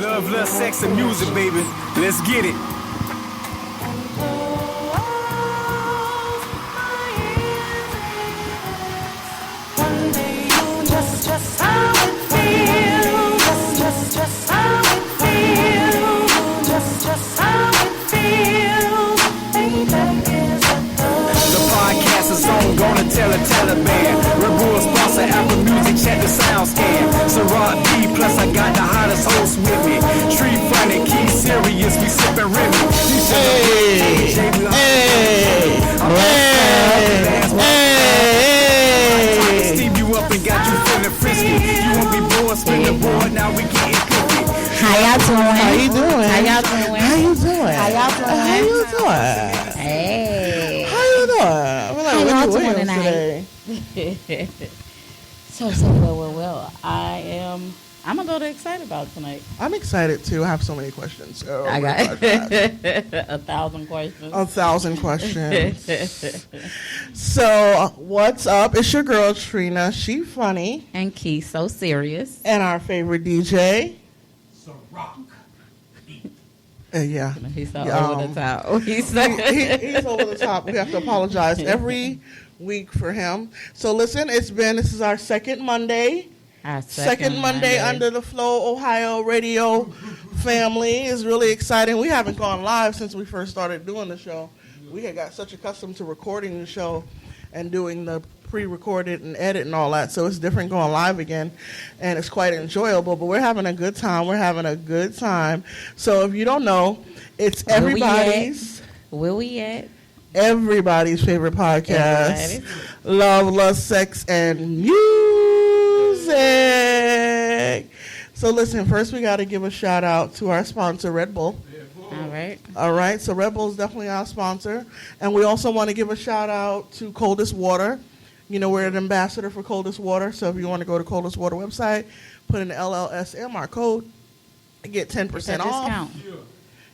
Love, lust, sex, and music, baby. Let's get it. One day you just how it feels. Just how it feels. Just how it feels. Baby, is it The podcast is on, gonna tell a Taliban. Red Bull sponsor, Apple Music, check the sound scan. Sarah D, plus I got the hottest host with me. Street funny, key serious, we sippin' Remy. Steam you up and got you feeling frisky. You won't be bored, spin the board, now we getting cookie. How y'all doing? How you doing? How y'all doing? How you doing? How y'all doing? How you doing? Hey. How you doing? I feel like How y'all Wendy doing Williams tonight? So well. I'm a little excited about tonight. I'm excited too. I have so many questions. So I got 1,000 questions. 1,000 questions. So what's up? It's your girl Trina. She funny. And Key, so serious. And our favorite DJ. Yeah. He's so over the top. He's over the top. We have to apologize every week for him. So listen, this is our second Monday. Our second Monday under the Flow Ohio radio family. Is really exciting. We haven't gone live since we first started doing the show. We had got such accustomed to recording the show and doing the pre-recorded and edit and all that. So it's different going live again, and it's quite enjoyable. But we're having a good time. So if you don't know, it's everybody's. Where we at? Everybody's favorite podcast. Love, Lust, Sex, and Music. So listen, first we got to give a shout out to our sponsor, Red Bull. All right. So Red Bull is definitely our sponsor. And we also want to give a shout out to Coldest Water. You know, we're an ambassador for Coldest Water. So if you want to go to Coldest Water website, put in the LLSM, our code, and get 10% off. Discount.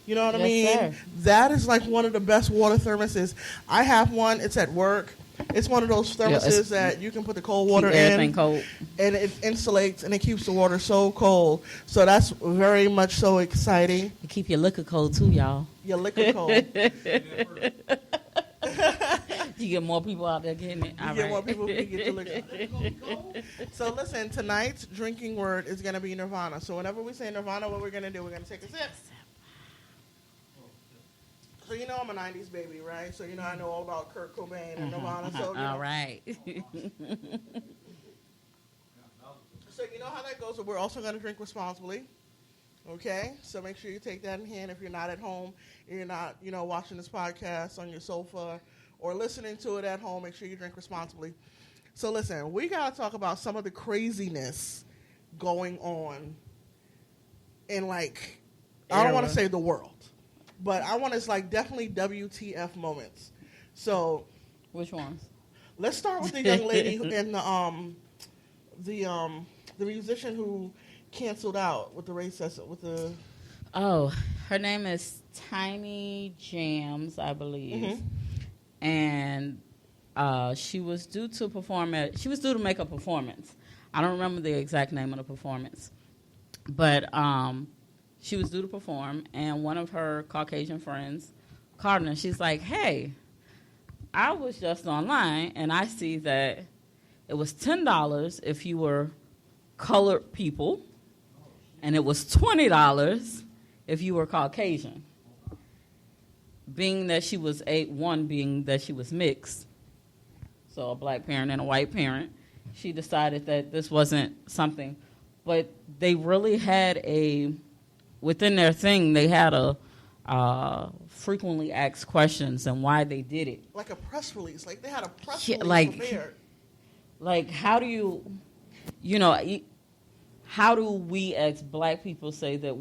You know what I mean? Sir. That is like one of the best water thermoses. I have one. It's at work. It's one of those thermoses that you can put the cold water in, cold. And it insulates and it keeps the water so cold. So that's very much so exciting. You keep your liquor cold too, y'all. Your liquor cold. You get more people out there getting it. More people to get your liquor. So listen, tonight's drinking word is going to be Nirvana. So whenever we say Nirvana, what we're going to do, we're going to take a sip. So you know I'm a 90s baby, right? So you know I know all about Kurt Cobain and Nirvana. So, all right. So you know how that goes. So we're also going to drink responsibly. Okay? So make sure you take that in hand if you're not at home. You're not, watching this podcast on your sofa or listening to it at home. Make sure you drink responsibly. So listen, we got to talk about some of the craziness going on in I don't want to say the world. But I want to definitely WTF moments. So, which ones? Let's start with the young lady and the musician who canceled out with the racism Oh, her name is Tiny Jams, I believe, and she was due to make a performance. I don't remember the exact name of the performance, but she was due to perform, and one of her Caucasian friends called her, and she's like, hey, I was just online, and I see that it was $10 if you were colored people, and it was $20 if you were Caucasian. Being that she was being that she was mixed, so a black parent and a white parent, she decided that this wasn't something, but they really had within their thing, they had a frequently asked questions and why they did it. Like a press release. Like they had a press release prepared. Like, how do how do we as black people say that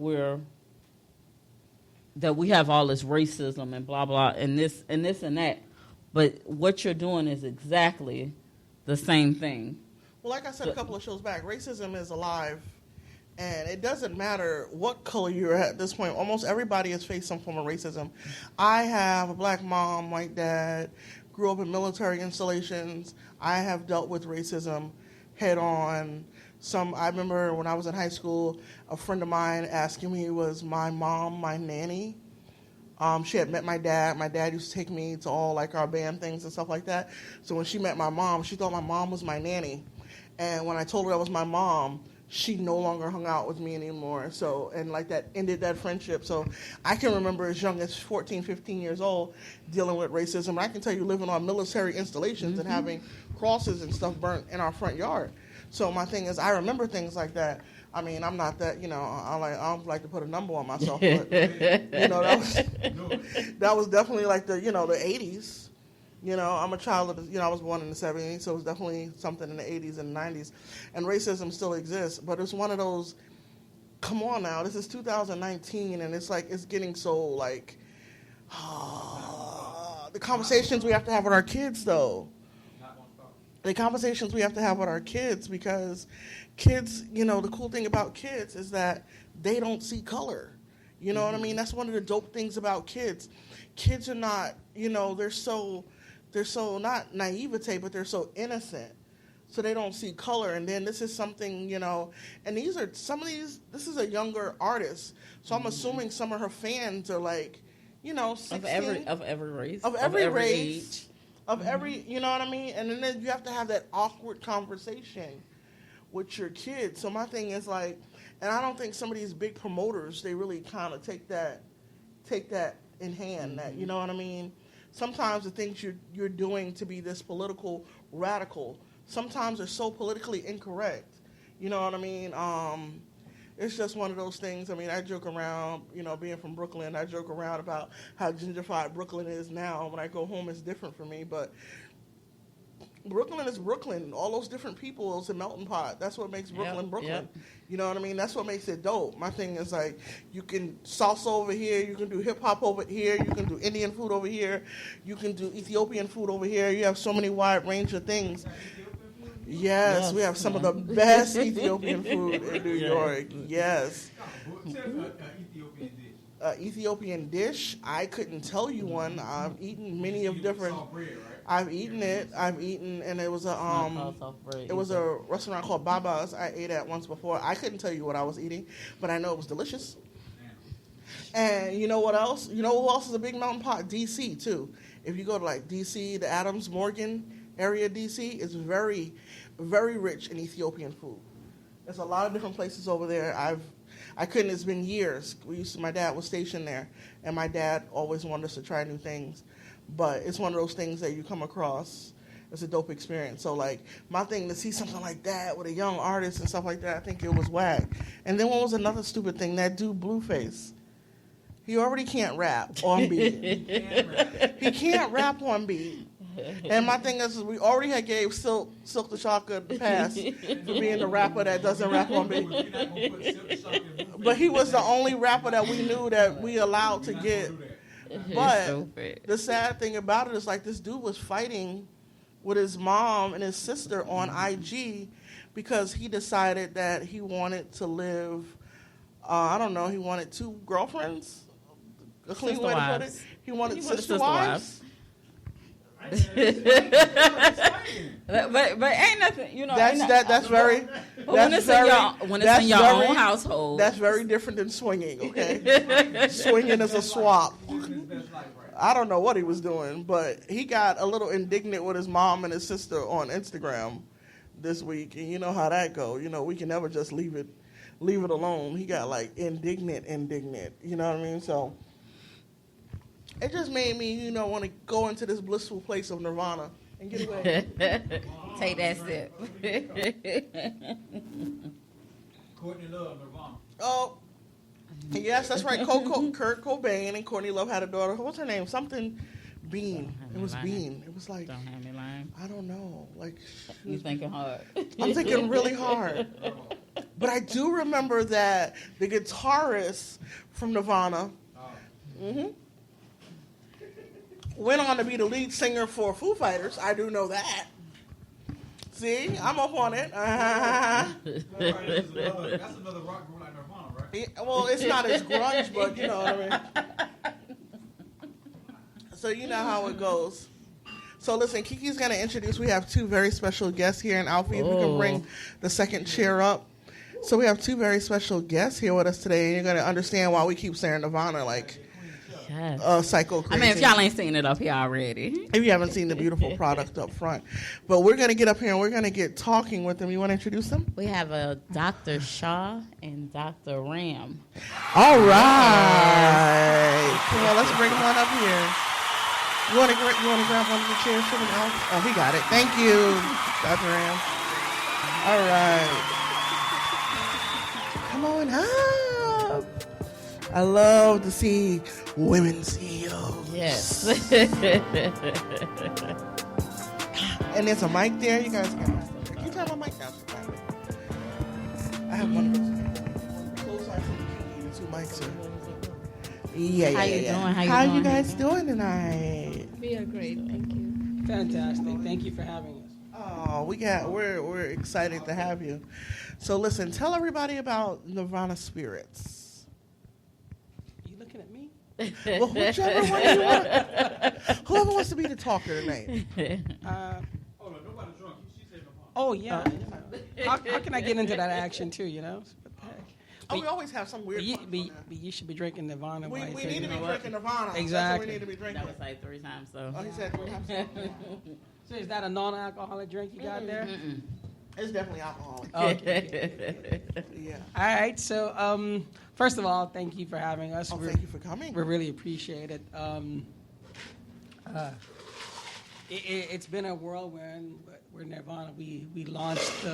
we have all this racism and blah, blah, and this and that, but what you're doing is exactly the same thing. Well, like I said a couple of shows back, racism is alive. And it doesn't matter what color you're at this point. Almost everybody has faced some form of racism. I have a black mom, white dad, grew up in military installations. I have dealt with racism head on. I remember when I was in high school, a friend of mine asking me, was my mom my nanny? She had met my dad. My dad used to take me to all like our band things and stuff like that. So when she met my mom, she thought my mom was my nanny. And when I told her that was my mom, she no longer hung out with me anymore. So, and like that ended that friendship. So I can remember as young as 14, 15 years old dealing with racism. I can tell you living on military installations and having crosses and stuff burnt in our front yard. So my thing is, I remember things like that. I mean, I'm not that, you know, I don't like to put a number on myself, but, you know, that was definitely like the, you know, the 80s. You know, I'm a child of, you know, I was born in the 70s, so it was definitely something in the 80s and 90s. And racism still exists, but it's one of those, come on now, this is 2019, and it's like, it's getting so, like, the conversations we have to have with our kids, though. The conversations we have to have with our kids, because kids, you know, the cool thing about kids is that they don't see color. You know what I mean? That's one of the dope things about kids. Kids are not, you know, they're so not naivete, but they're so innocent. So they don't see color. And then this is something, you know, and this is a younger artist. So I'm assuming some of her fans are like, you know, 16. Of every race. Of every race. Age. Of every, you know what I mean? And then you have to have that awkward conversation with your kids. So my thing is like, and I don't think some of these big promoters, they really kind of take that in hand, that, you know what I mean? Sometimes the things you're doing to be this political radical, sometimes are so politically incorrect. You know what I mean? It's just one of those things. I mean, I joke around, you know, being from Brooklyn, I joke around about how gentrified Brooklyn is now. When I go home, it's different for me, but Brooklyn is Brooklyn. All those different people, it's a melting pot. That's what makes Brooklyn Brooklyn. Yep. You know what I mean? That's what makes it dope. My thing is like, you can salsa over here, you can do hip hop over here, you can do Indian food over here, you can do Ethiopian food over here. You have so many wide range of things. Yes, we have some of the best Ethiopian food in New York. Yes. Ethiopian dish, I couldn't tell you one. I've eaten many of different. I've eaten it. And it was a restaurant called Baba's. I ate at once before. I couldn't tell you what I was eating, but I know it was delicious. And you know what else? You know who else is a big melting pot? DC too. If you go to like DC, the Adams Morgan area, DC is very, very rich in Ethiopian food. There's a lot of different places over there. It's been years. My dad was stationed there, and my dad always wanted us to try new things. But it's one of those things that you come across. It's a dope experience. So, like, my thing, to see something like that with a young artist and stuff like that, I think it was whack. And then what was another stupid thing? That dude, Blueface. He already can't rap on beat. He can't rap on beat. And my thing is, we already had gave Silk the Shocker the pass for being the rapper that doesn't rap on beat. But he was the only rapper that we knew that we allowed to get. But the sad thing about it is, like, this dude was fighting with his mom and his sister on IG because he decided that he wanted to live, he wanted 2 girlfriends. A clean way to put it. He wanted sister wives. but ain't nothing, you know. That's very. When it's in your own household, that's very different than swinging. Okay, swinging is a swap. I don't know what he was doing, but he got a little indignant with his mom and his sister on Instagram this week, and you know how that go. You know, we can never just leave it alone. He got like indignant. You know what I mean? So it just made me, you know, want to go into this blissful place of Nirvana and get away. Take that step. Courtney Love, Nirvana. Oh, yes, that's right. Kurt Cobain and Courtney Love had a daughter. What's her name? Something Bean. It was Bean. It was like, don't have me lying. I don't know. Like, you thinking hard? I'm thinking really hard. But I do remember that the guitarist from Nirvana went on to be the lead singer for Foo Fighters. I do know that. See, I'm up on it. That's another rock group like Nirvana, right? Yeah, well, it's not as grunge, but you know what I mean. So you know how it goes. So listen, Kiki's going to introduce. We have two very special guests here, and Alfie, if you can bring the second chair up. So we have two very special guests here with us today, and you're going to understand why we keep saying Nirvana like psycho crazy. I mean, if y'all ain't seen it up here already. If you haven't seen the beautiful product up front. But we're going to get up here and we're going to get talking with them. You want to introduce them? We have a Dr. Shaw and Dr. Ram. All right. Well, let's bring them on up here. You want to grab one of the chairs for them, Alex? Oh, he got it. Thank you, Dr. Ram. All right. Come on up. I love to see women CEOs. Yes. And there's a mic there. You guys can you turn my mic down? I have one of those. Close eyes and the two mics are. Yeah. How you doing? How you guys doing tonight? We are great, thank you. Fantastic. Thank you for having us. Oh, we're excited to have you. So listen, tell everybody about Nirvana Spirits. Are you looking at me? Well, whichever one you want. Whoever wants to be the talker tonight. Oh, no, nobody's drunk. She said Nirvana. Oh, yeah. How can I get into that action, too, you know? We always have some weird. But you should be drinking Nirvana. We while need you're to be drinking drinking Nirvana. Exactly. That's what we need to be drinking. That was like 3 times, so. Oh, he said 3 times. So is that a non-alcoholic drink you got there? It's definitely alcoholic. Okay. Yeah. All right. So, first of all, thank you for having us. Oh, thank you for coming. We really appreciate it. It's been a whirlwind. We're Nirvana. We launched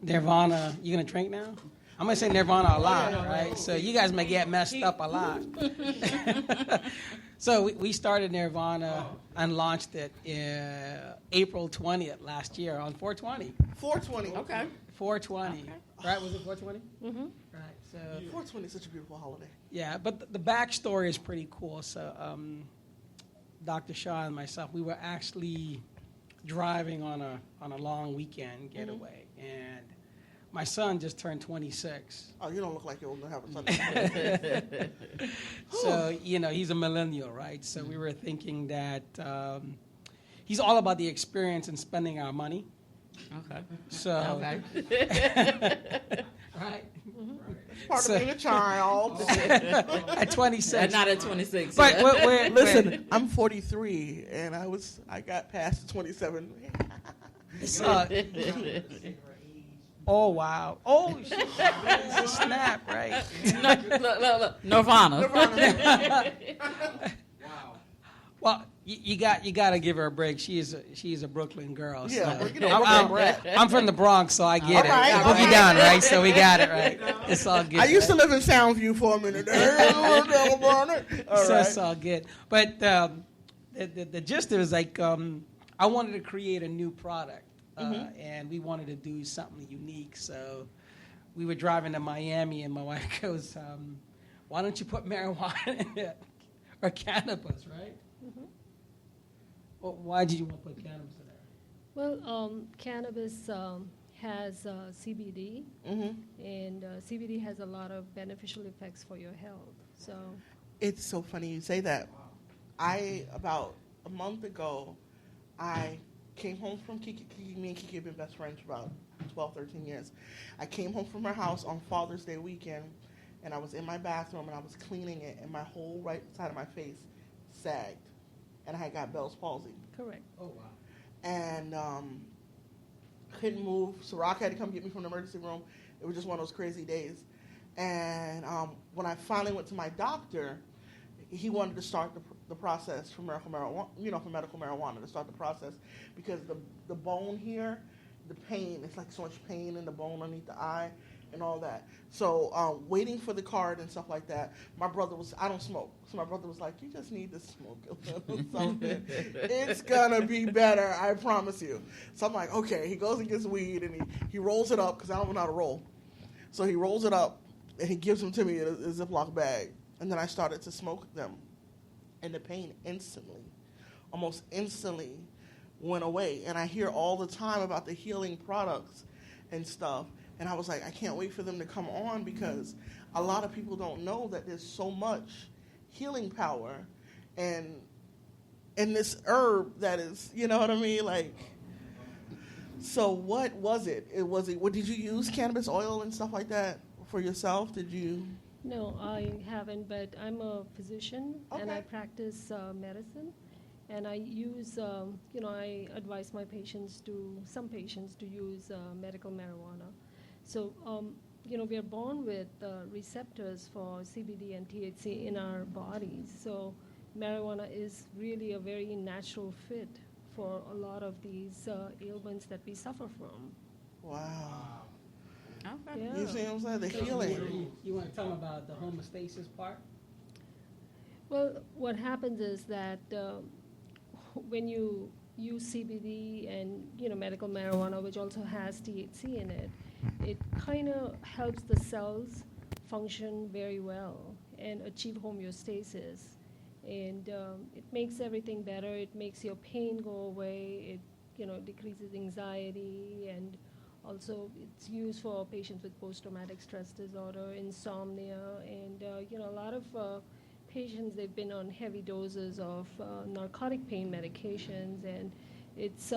Nirvana. You gonna drink now? I'm gonna say Nirvana a lot, right? So you guys may get messed up a lot. So we started Nirvana and launched it April 20th last year on 420. 420. Okay. 420. Right? Was it 420? Mm-hmm. Right. So 420 is such a beautiful holiday. yeah, but the backstory is pretty cool. So Dr. Shaw and myself, we were actually driving on a long weekend getaway, and my son just turned 26. Oh, you don't look like you're going to have a Sunday. So, he's a millennial, right? So we were thinking that he's all about the experience and spending our money. Okay. So, Okay. right? Part of being a child. At 26. Not at 26. But yeah. we're Listen, I'm 43, and I got past 27. Oh, wow. Oh, it's a snap, right? Look. Nirvana. Well, you got to give her a break. She's a Brooklyn girl. So. Yeah, Brooklyn brat. I'm from the Bronx, so I get it. All right, all Boogie right. down, right? So we got it, right? It's all good. I used to live in Soundview for a minute. All So right. it's all good. But the gist is like I wanted to create a new product, and we wanted to do something unique. So we were driving to Miami, and my wife goes, "Why don't you put marijuana in it or cannabis, right?" Mm-hmm. Well, why did you want to put cannabis in there? Well, cannabis has CBD, Mm-hmm. and CBD has a lot of beneficial effects for your health. So, It's so funny you say that. About a month ago, I came home from Kiki. Me and Kiki have been best friends for about 12, 13 years. I came home from her house on Father's Day weekend, and I was in my bathroom, and I was cleaning it, and my whole right side of my face sagged, and I had got Bell's palsy. correct. Oh, wow. And couldn't move. So Rock had to come get me from the emergency room. It was just one of those crazy days. And when I finally went to my doctor, he wanted to start the process for medical marijuana, to start the process, because the bone here, the pain, it's like so much pain in the bone underneath the eye and all that. So waiting for the card and stuff like that, I don't smoke, so my brother was like, you just need to smoke a little something. It's gonna be better, I promise you. So I'm like, okay. He goes and gets weed, and he rolls it up, because I don't know how to roll. So he rolls it up, and he gives them to me in a Ziploc bag. And then I started to smoke them. And the pain almost instantly went away. And I hear all the time about the healing products and stuff. And I was like, I can't wait for them to come on, because a lot of people don't know that there's so much healing power and and this herb that is, you know what I mean? Like, so what was it? What did you use cannabis oil and stuff like that for yourself? Did you? No, I haven't, but I'm a physician and I Okay. practice medicine. And I use, I advise some patients to use medical marijuana. So, we are born with receptors for CBD and THC in our bodies. So, marijuana is really a very natural fit for a lot of these ailments that we suffer from. Wow. Okay. Yeah. You see what I'm saying? The healing. You want to tell them about the homeostasis part? Well, what happens is that when you use CBD and medical marijuana, which also has THC in it, it kind of helps the cells function very well and achieve homeostasis. And it makes everything better. It makes your pain go away. It decreases anxiety, and also it's used for patients with post-traumatic stress disorder, insomnia, and a lot of patients, they've been on heavy doses of narcotic pain medications, and it's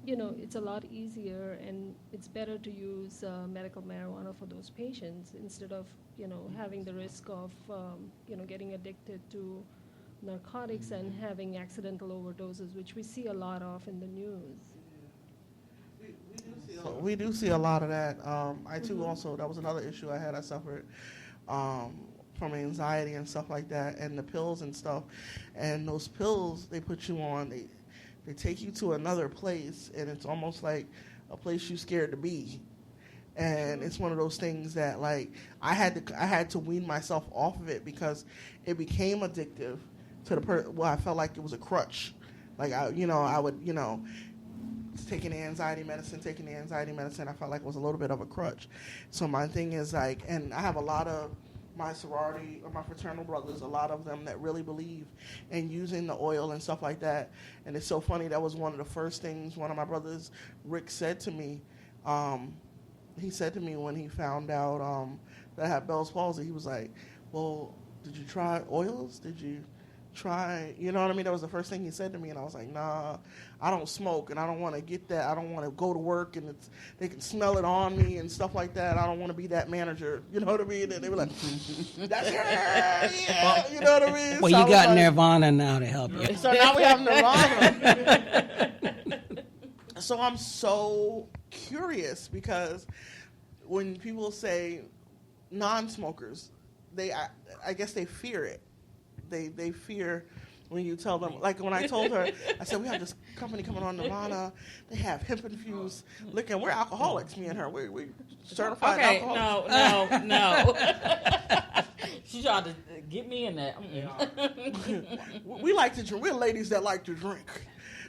it's a lot easier, and it's better to use medical marijuana for those patients instead of having the risk of getting addicted to narcotics and having accidental overdoses, which we see a lot of in the news. We do see a lot of that. I too also, that was another issue I had. I suffered from anxiety and stuff like that, and the pills and stuff. And those pills they put you on, they take you to another place, and it's almost like a place you're scared to be. And it's one of those things that, like, I had to wean myself off of it because it became addictive to the I felt like it was a crutch. Like I would taking the anxiety medicine. I felt like it was a little bit of a crutch. So my thing is, like, and I have a lot of my sorority or my fraternal brothers, a lot of them that really believe in using the oil and stuff like that. And it's so funny, that was one of the first things one of my brothers, Rick, said to me. He said to me when he found out that I had Bell's palsy, he was like, well, did you try oils? Did you try, you know what I mean? That was the first thing he said to me, and I was like, nah, I don't smoke, and I don't want to get that. I don't want to go to work, and they can smell it on me and stuff like that. I don't want to be that manager, you know what I mean? And they were like, that's her, yeah, you know what I mean? Well, so you got like, Nirvana now to help you. So now we have Nirvana. So I'm so curious because when people say non-smokers, I guess they fear it. They fear when you tell them, like when I told her, I said, we have this company coming on Nirvana. They have hemp-infused liquor, and we're alcoholics, me and her. We certified alcoholics. No. She tried to get me in that. We like to drink. We're ladies that like to drink.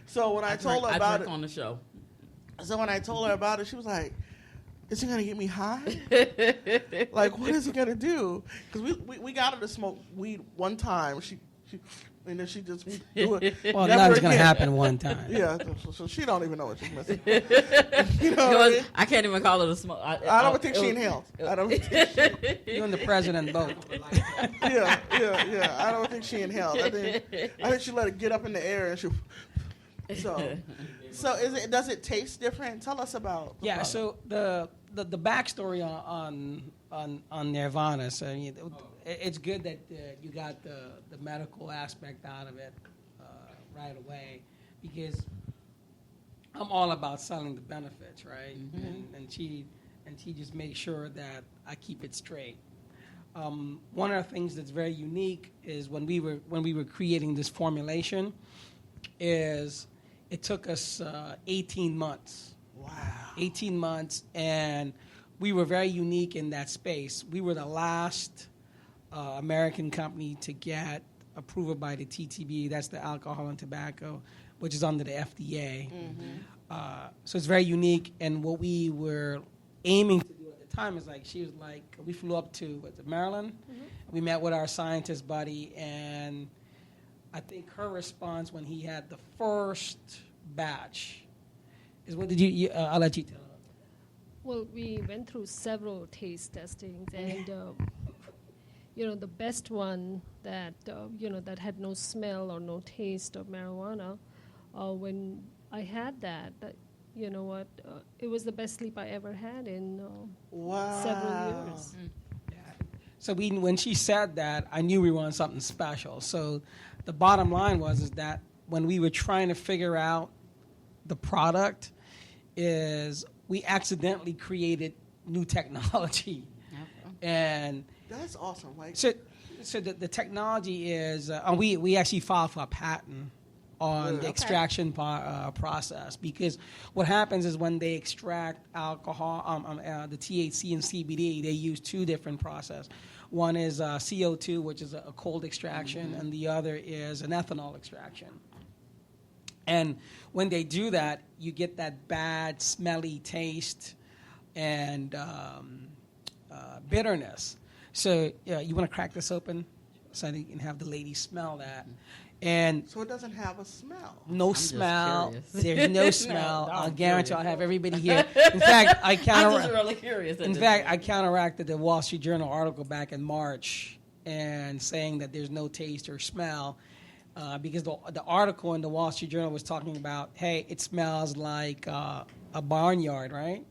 So when I told her about it on the show. So when I told her about it, she was like, is it going to get me high? Like, what is it going to do? Because we got her to smoke weed one time. And then she just do it. Well, nothing's going to happen one time. Yeah, so she don't even know what she's missing. You know what I mean? I can't even call it a smoke. I don't think she inhaled. I don't think You and the president both. yeah. I don't think she inhaled. I think she let it get up in the air and she. So does it taste different? Tell us about. The product. So the backstory on Nirvana. So it's good that you got the medical aspect out of it right away, because I'm all about selling the benefits, right? Mm-hmm. And she just makes sure that I keep it straight. One of the things that's very unique is when we were creating this formulation, is it took us 18 months. Wow. 18 months, and we were very unique in that space. We were the last American company to get approval by the TTB, that's the Alcohol and Tobacco, which is under the FDA. Mm-hmm. So it's very unique, and what we were aiming to do at the time is, like, she was like, we flew up to Maryland. Mm-hmm. We met with our scientist buddy, and I think her response when he had the first batch is, what did you I'll let you tell her. Well, we went through several taste testings, and the best one that that had no smell or no taste of marijuana. When I had that, you know what, it was the best sleep I ever had in several years. So when she said that, I knew we were on something special. So the bottom line is that when we were trying to figure out the product, is we accidentally created new technology, and That's awesome. Like, so the technology is, we actually filed for a patent on the extraction process, because what happens is when they extract alcohol, the THC and CBD, they use two different processes. One is CO2, which is a cold extraction, and the other is an ethanol extraction. And when they do that, you get that bad, smelly taste and bitterness. So you want to crack this open so that you can have the ladies smell that. And so it doesn't have a smell. No smell. There's no smell. I'll guarantee I'll have everybody here. In fact, I'm just really curious. In fact, I counteracted the Wall Street Journal article back in March and saying that there's no taste or smell. Because the article in the Wall Street Journal was talking about, hey, it smells like a barnyard, right?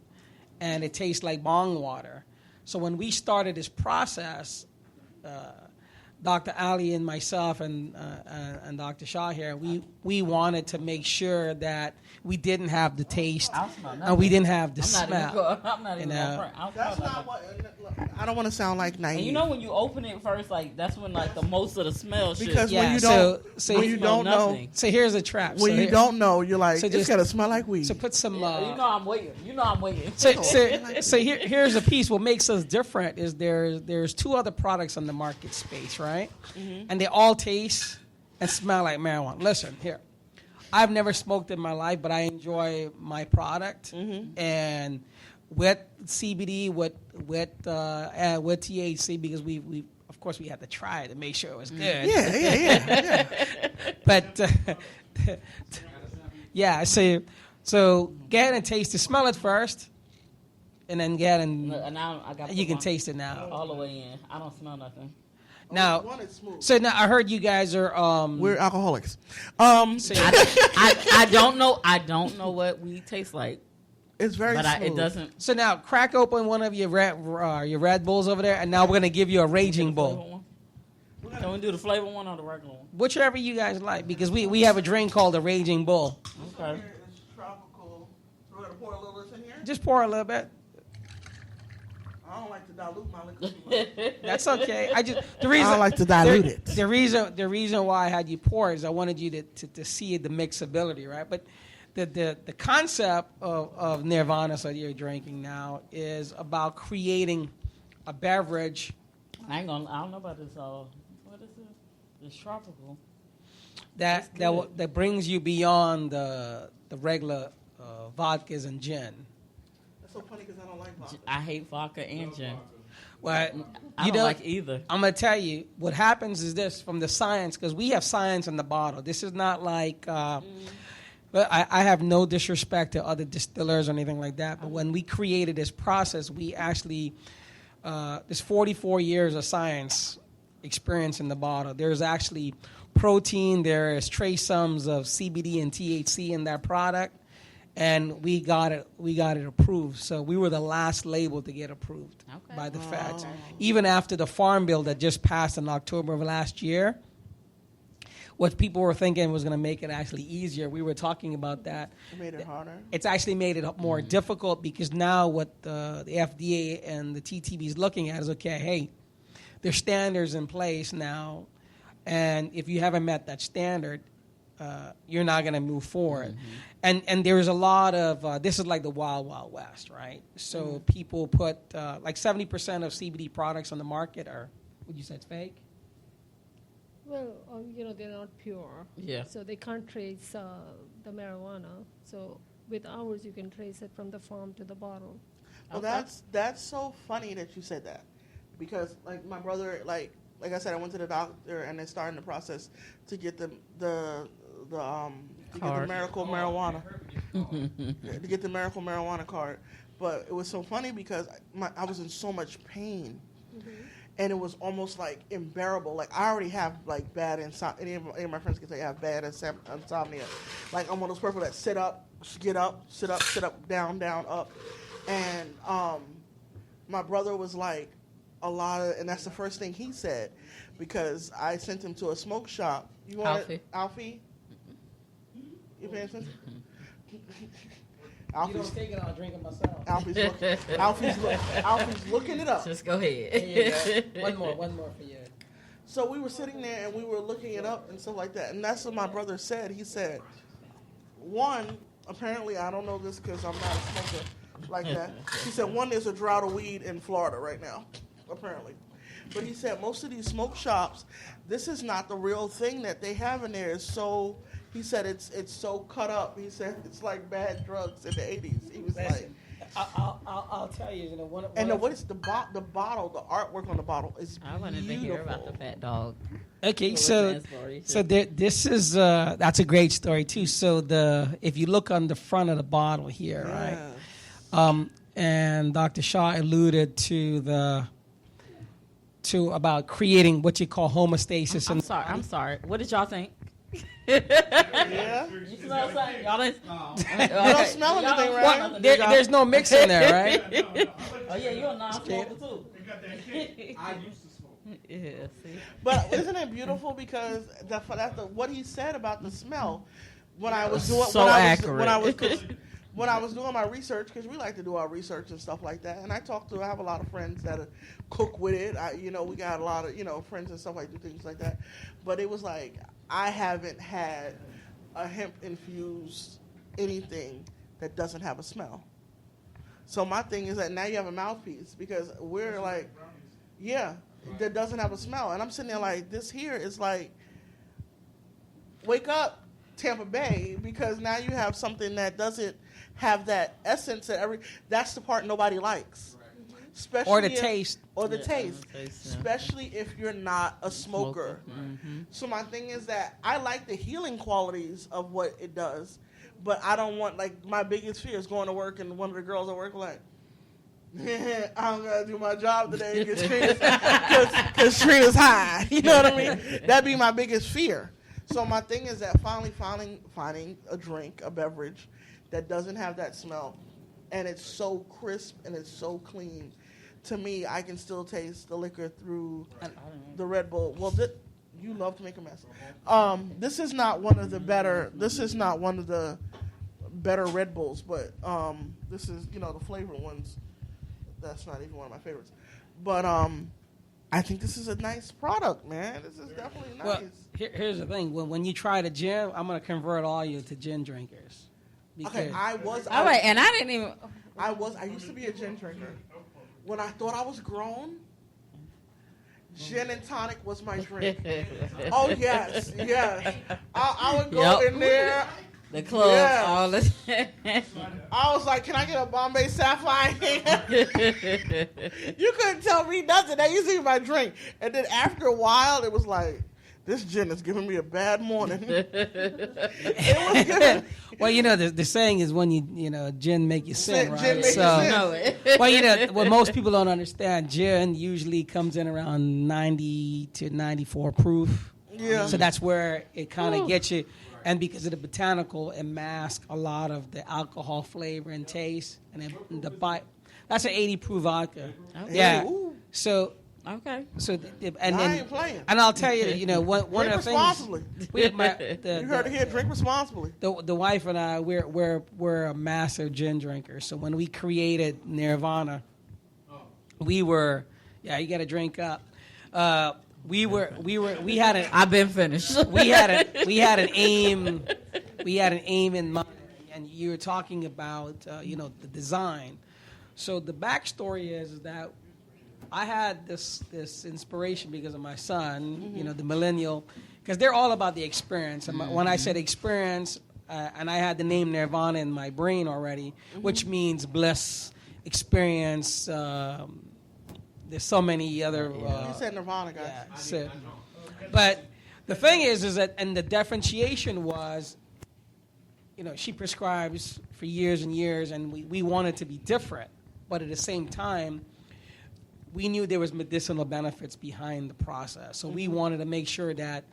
And it tastes like bong water. So when we started this process, Dr. Ali and myself and Dr. Shah here, we wanted to make sure that we didn't have the taste and we didn't have the smell. I'm not even That's not what. I don't want to sound like naive. And when you open it first, like that's when like the most of the smell shit. Because when you don't, when you don't know. So here's a trap. When you don't know, you're like, so it's gotta smell like weed. So put some. I'm waiting. So here's a piece. What makes us different is there's two other products on the market space, right? Mm-hmm. And they all taste and smell like marijuana. Listen here. I've never smoked in my life, but I enjoy my product. Mm-hmm. And with CBD, with THC, because we of course we had to try it to make sure it was good. Yeah. But yeah, so go ahead and taste it. Smell it first, and then go ahead and you can taste it now. All the way in. I don't smell nothing. Now, so now I heard you guys are we're alcoholics. So I don't know. I don't know what weed tastes like. It's very smooth. It doesn't. So now crack open one of your Red Bulls over there, and now we're gonna give you a Raging Bull. Can we do the flavor one or the regular one? Whichever you guys like, because we have a drink called the Raging Bull. Okay. It's tropical. So we're gonna pour a little of this in here. Just pour a little bit. I don't like to dilute my liquor too much. That's okay. I don't like to dilute it. The reason why I had you pour is I wanted you to see the mixability, right? But the concept of Nirvana, so you're drinking now, is about creating a beverage. I don't know about this. What is this? It's tropical. That brings you beyond the regular vodkas and gin. That's so funny because I don't like vodka. I hate vodka and gin. Well, I don't like either. I'm going to tell you, what happens is this, from the science, because we have science in the bottle. This is not like, but I have no disrespect to other distillers or anything like that, but when we created this process, we actually, there's 44 years of science experience in the bottle. There's actually protein, there is trace sums of CBD and THC in that product. And we got it approved. So we were the last label to get approved by the feds. Even after the Farm Bill that just passed in October of last year, what people were thinking was going to make it actually easier. We were talking about that. It made it harder. It's actually made it more difficult, because now what the FDA and the TTB is looking at is, okay, hey, there's standards in place now, and if you haven't met that standard, you're not going to move forward. And there's a lot of, this is like the Wild Wild West, right? So people put, like 70% of CBD products on the market are, would you say it's fake? Well, they're not pure. Yeah. So they can't trace the marijuana. So with ours, you can trace it from the farm to the bottle. Well, that's so funny that you said that, because like my brother, like I said, I went to the doctor and they're starting the process to get the miracle marijuana, to get the miracle marijuana card. But it was so funny because I was in so much pain, and it was almost like unbearable. Like I already have like bad insomnia. Any of my friends can say I have bad insomnia. Like I'm one of those people that sit up, get up, sit up, down, up. And my brother was like and that's the first thing he said, because I sent him to a smoke shop. You want Alfie? You paying attention? You don't take it, I'll drink it myself. Alfie's looking it up. Just go ahead. One more for you. So we were sitting there and we were looking it up and stuff like that. And that's what my brother said. He said, one, apparently I don't know this because I'm not a smoker like that. He said, one, there's a drought of weed in Florida right now, apparently. But he said most of these smoke shops, this is not the real thing that they have in there. So he said it's so cut up. He said it's like bad drugs in the 80s. He was like, I'll tell you, one. And what is the bottle? The artwork on the bottle is beautiful. I wanted to hear about the fat dog. Okay, this is that's a great story too. So if you look on the front of the bottle here, right, and Dr. Shaw alluded to about creating what you call homeostasis. I'm sorry. What did y'all think? Yeah. You smell something? Y'all didn't? You don't smell anything, right? There's no mix in there, right? Oh yeah, you're a non-smoker too. You got that kick. I used to smoke. Yeah, see. But isn't it beautiful, because what he said about the smell when I was doing when I was doing my research, because we like to do our research and stuff like that, and I have a lot of friends that cook with it. We got a lot of friends and stuff like do things like that. But it was like I haven't had a hemp infused anything that doesn't have a smell. So my thing is that now you have a mouthpiece, because we're like, that doesn't have a smell, and I'm sitting there like, this here is like, wake up, Tampa Bay, because now you have something that doesn't have that essence that's the part nobody likes. Especially or the taste. Especially if you're not a smoker. Mm-hmm. So my thing is that I like the healing qualities of what it does, but I don't want, like, my biggest fear is going to work and one of the girls at work like, I'm going to do my job today because Trina's high. You know what I mean? That'd be my biggest fear. So my thing is that finally finding a drink, a beverage that doesn't have that smell, and it's so crisp and it's so clean. To me, I can still taste the liquor through the Red Bull. Well, you love to make a mess. This is not one of the better Red Bulls, but this is, the flavored ones. That's not even one of my favorites. But I think this is a nice product, man. This is definitely nice. Well, here's the thing. When you try the gin, I'm going to convert all you to gin drinkers. Okay, I used to be a gin drinker. When I thought I was grown, gin and tonic was my drink. Oh, yes. I would go in there. The club, all the time. I was like, can I get a Bombay Sapphire? You couldn't tell me nothing. That used to be my drink. And then after a while, it was like, this gin is giving me a bad morning. It was giving. Well, the saying is when gin make you sin, right? Gin make you sin. Well, what most people don't understand, gin usually comes in around 90 to 94 proof. Yeah. So that's where it kind of gets you. And because of the botanical, it masks a lot of the alcohol flavor and taste. And then that's an 80 proof vodka. Okay. Yeah. Ooh. So. Okay. So I ain't playing. And I'll tell you, one drink of the responsibly. things. You heard it here. Drink responsibly. The wife and I, we're a massive gin drinkers. So when we created Nirvana, we were, you got to drink up. We had an. I've been finished. we had an aim. We had an aim in mind, and you were talking about the design. So the backstory is that I had this inspiration because of my son, the millennial, because they're all about the experience. And when I said experience, and I had the name Nirvana in my brain already, which means bliss, experience. There's so many other. You said Nirvana, guys. Yeah. So, but the thing is that, and the differentiation was, she prescribes for years and years, and we wanted to be different, but at the same time, we knew there was medicinal benefits behind the process. So we wanted to make sure that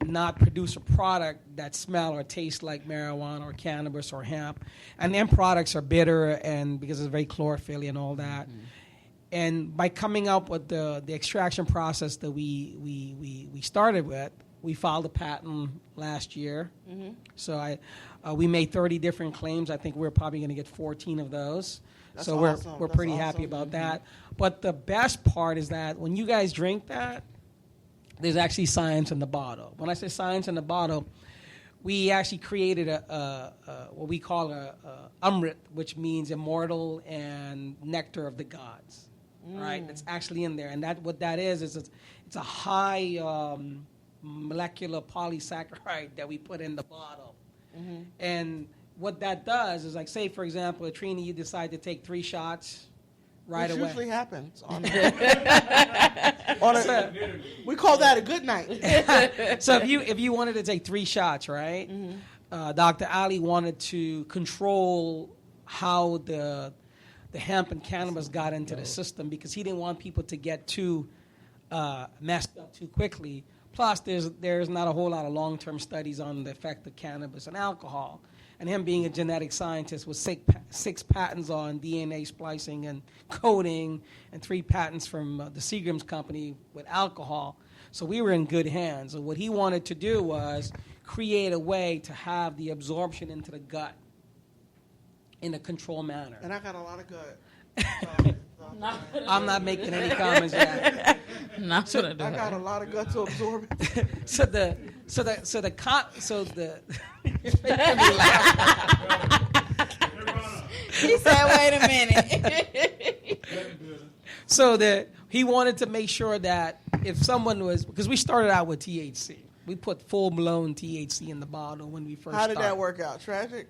not produce a product that smell or taste like marijuana or cannabis or hemp. And then products are bitter and because it's very chlorophyll and all that. And by coming up with the extraction process that we started with, we filed a patent last year. So we made 30 different claims. I think we're probably going to get 14 of those. That's so awesome. we're That's pretty happy about that. But the best part is that when you guys drink that, there's actually science in the bottle. When I say science in the bottle, we actually created what we call a amrit, which means immortal and nectar of the gods. Right? That's actually in there. And what that is it's a high molecular polysaccharide that we put in the bottle. And what that does is, like, say, for example, Trina, you decide to take 3 shots right Which away. usually happens on we call that a good night. So if you wanted to take 3 shots, right? Dr. Ali wanted to control how the hemp and cannabis got into the system because he didn't want people to get too messed up too quickly. Plus, there's not a whole lot of long-term studies on the effect of cannabis and alcohol. And him being a genetic scientist with 6 patents on DNA splicing and coding and 3 patents from the Seagram's company with alcohol. So we were in good hands. And what he wanted to do was create a way to have the absorption into the gut in a controlled manner. And I got a lot of gut. I'm not making any comments yet. Not gonna do I got a it. lot of gut to absorb it. You're making me laugh. He said, "Wait a minute." So that he wanted to make sure that if someone was, because we started out with THC, we put full-blown THC in the bottle when we first How did started. that work out? Tragic?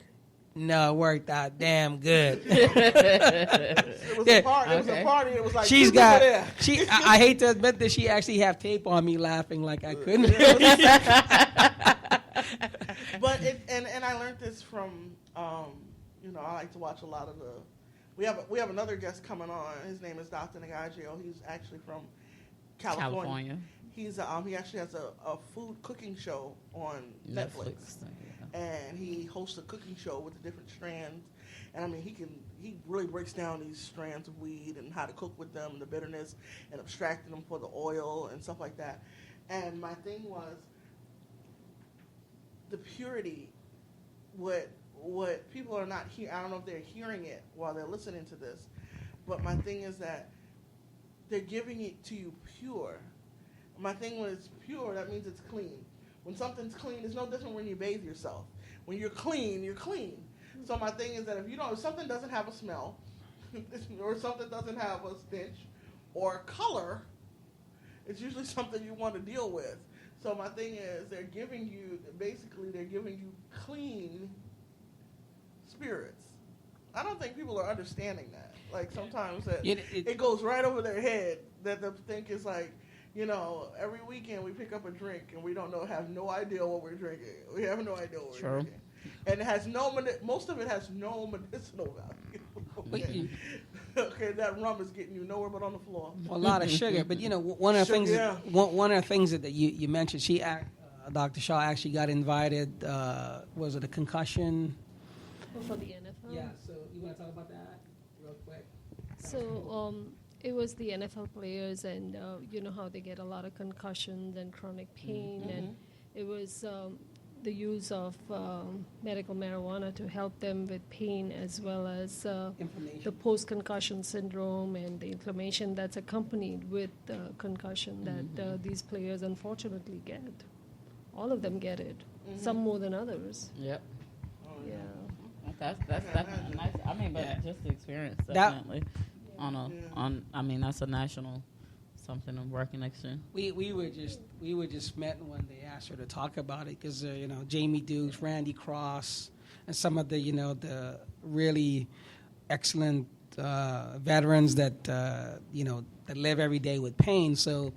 No, it worked out damn good. It was a party. It was a party. It was like She's two people got. there. I hate to admit that she actually have tape on me laughing like I couldn't. But and I learned this from I like to watch a lot of the. We have another guest coming on. His name is Dr. Nagaggio. He's actually from California. He's he actually has a food cooking show on Netflix. And he hosts a cooking show with the different strands. And I mean, he really breaks down these strands of weed and how to cook with them, the bitterness, and abstracting them for the oil and stuff like that. And my thing was the purity. What people are not here. I don't know if they're hearing it while they're listening to this, but my thing is that they're giving it to you pure. My thing when it's pure, that means it's clean. When something's clean, it's no different when you bathe yourself. When you're clean, you're clean. So my thing is that if something doesn't have a smell, or something doesn't have a stench, or color, it's usually something you want to deal with. So my thing is they're giving you clean spirits. I don't think people are understanding that. Like sometimes it goes right over their head that the think is like, every weekend we pick up a drink and we have no idea what we're drinking. We have no idea what we're drinking. And it has most of it has no medicinal value. Okay, that rum is getting you nowhere but on the floor. A lot of sugar, but one of the things. One of the things that you mentioned, Dr. Shaw actually got invited. Was it a concussion? For the NFL. Yeah. So you want to talk about that real quick? So it was the NFL players, and you know how they get a lot of concussions and chronic pain, and it was the use of medical marijuana to help them with pain as well as the post-concussion syndrome and the inflammation that's accompanied with concussion that these players unfortunately get. All of them get it, some more than others. Yep. Yeah. That's definitely nice. I mean, but just the experience definitely that's a national something I'm working next year. We were just smitten when they asked her to talk about it because Jamie Dukes, Randy Cross, and some of the really excellent veterans that that live every day with pain. So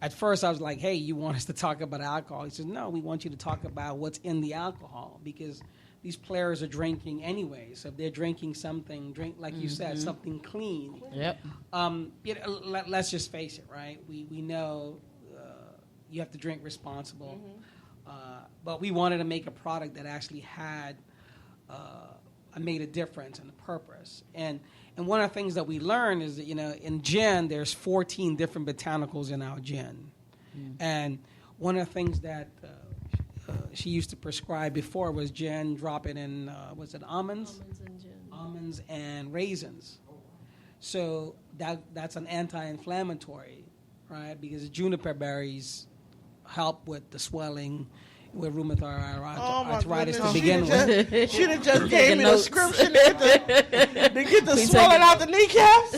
at first I was like, hey, you want us to talk about alcohol? He says, no, we want you to talk about what's in the alcohol because these players are drinking anyway. So if they're drinking something, like you said, something clean. Yep. Let's just face it, right? We know you have to drink responsible, but we wanted to make a product that actually had made a difference and a purpose. And one of the things that we learned is that, in gin, there's 14 different botanicals in our gin. And one of the things that she used to prescribe before was gin, drop it in, was it almonds? Almonds and gin. Almonds and raisins. So that's an anti-inflammatory, right? Because juniper berries help with the swelling, with rheumatoid arthritis to begin with. She'd have just gave me the prescription to get the swelling out the kneecaps.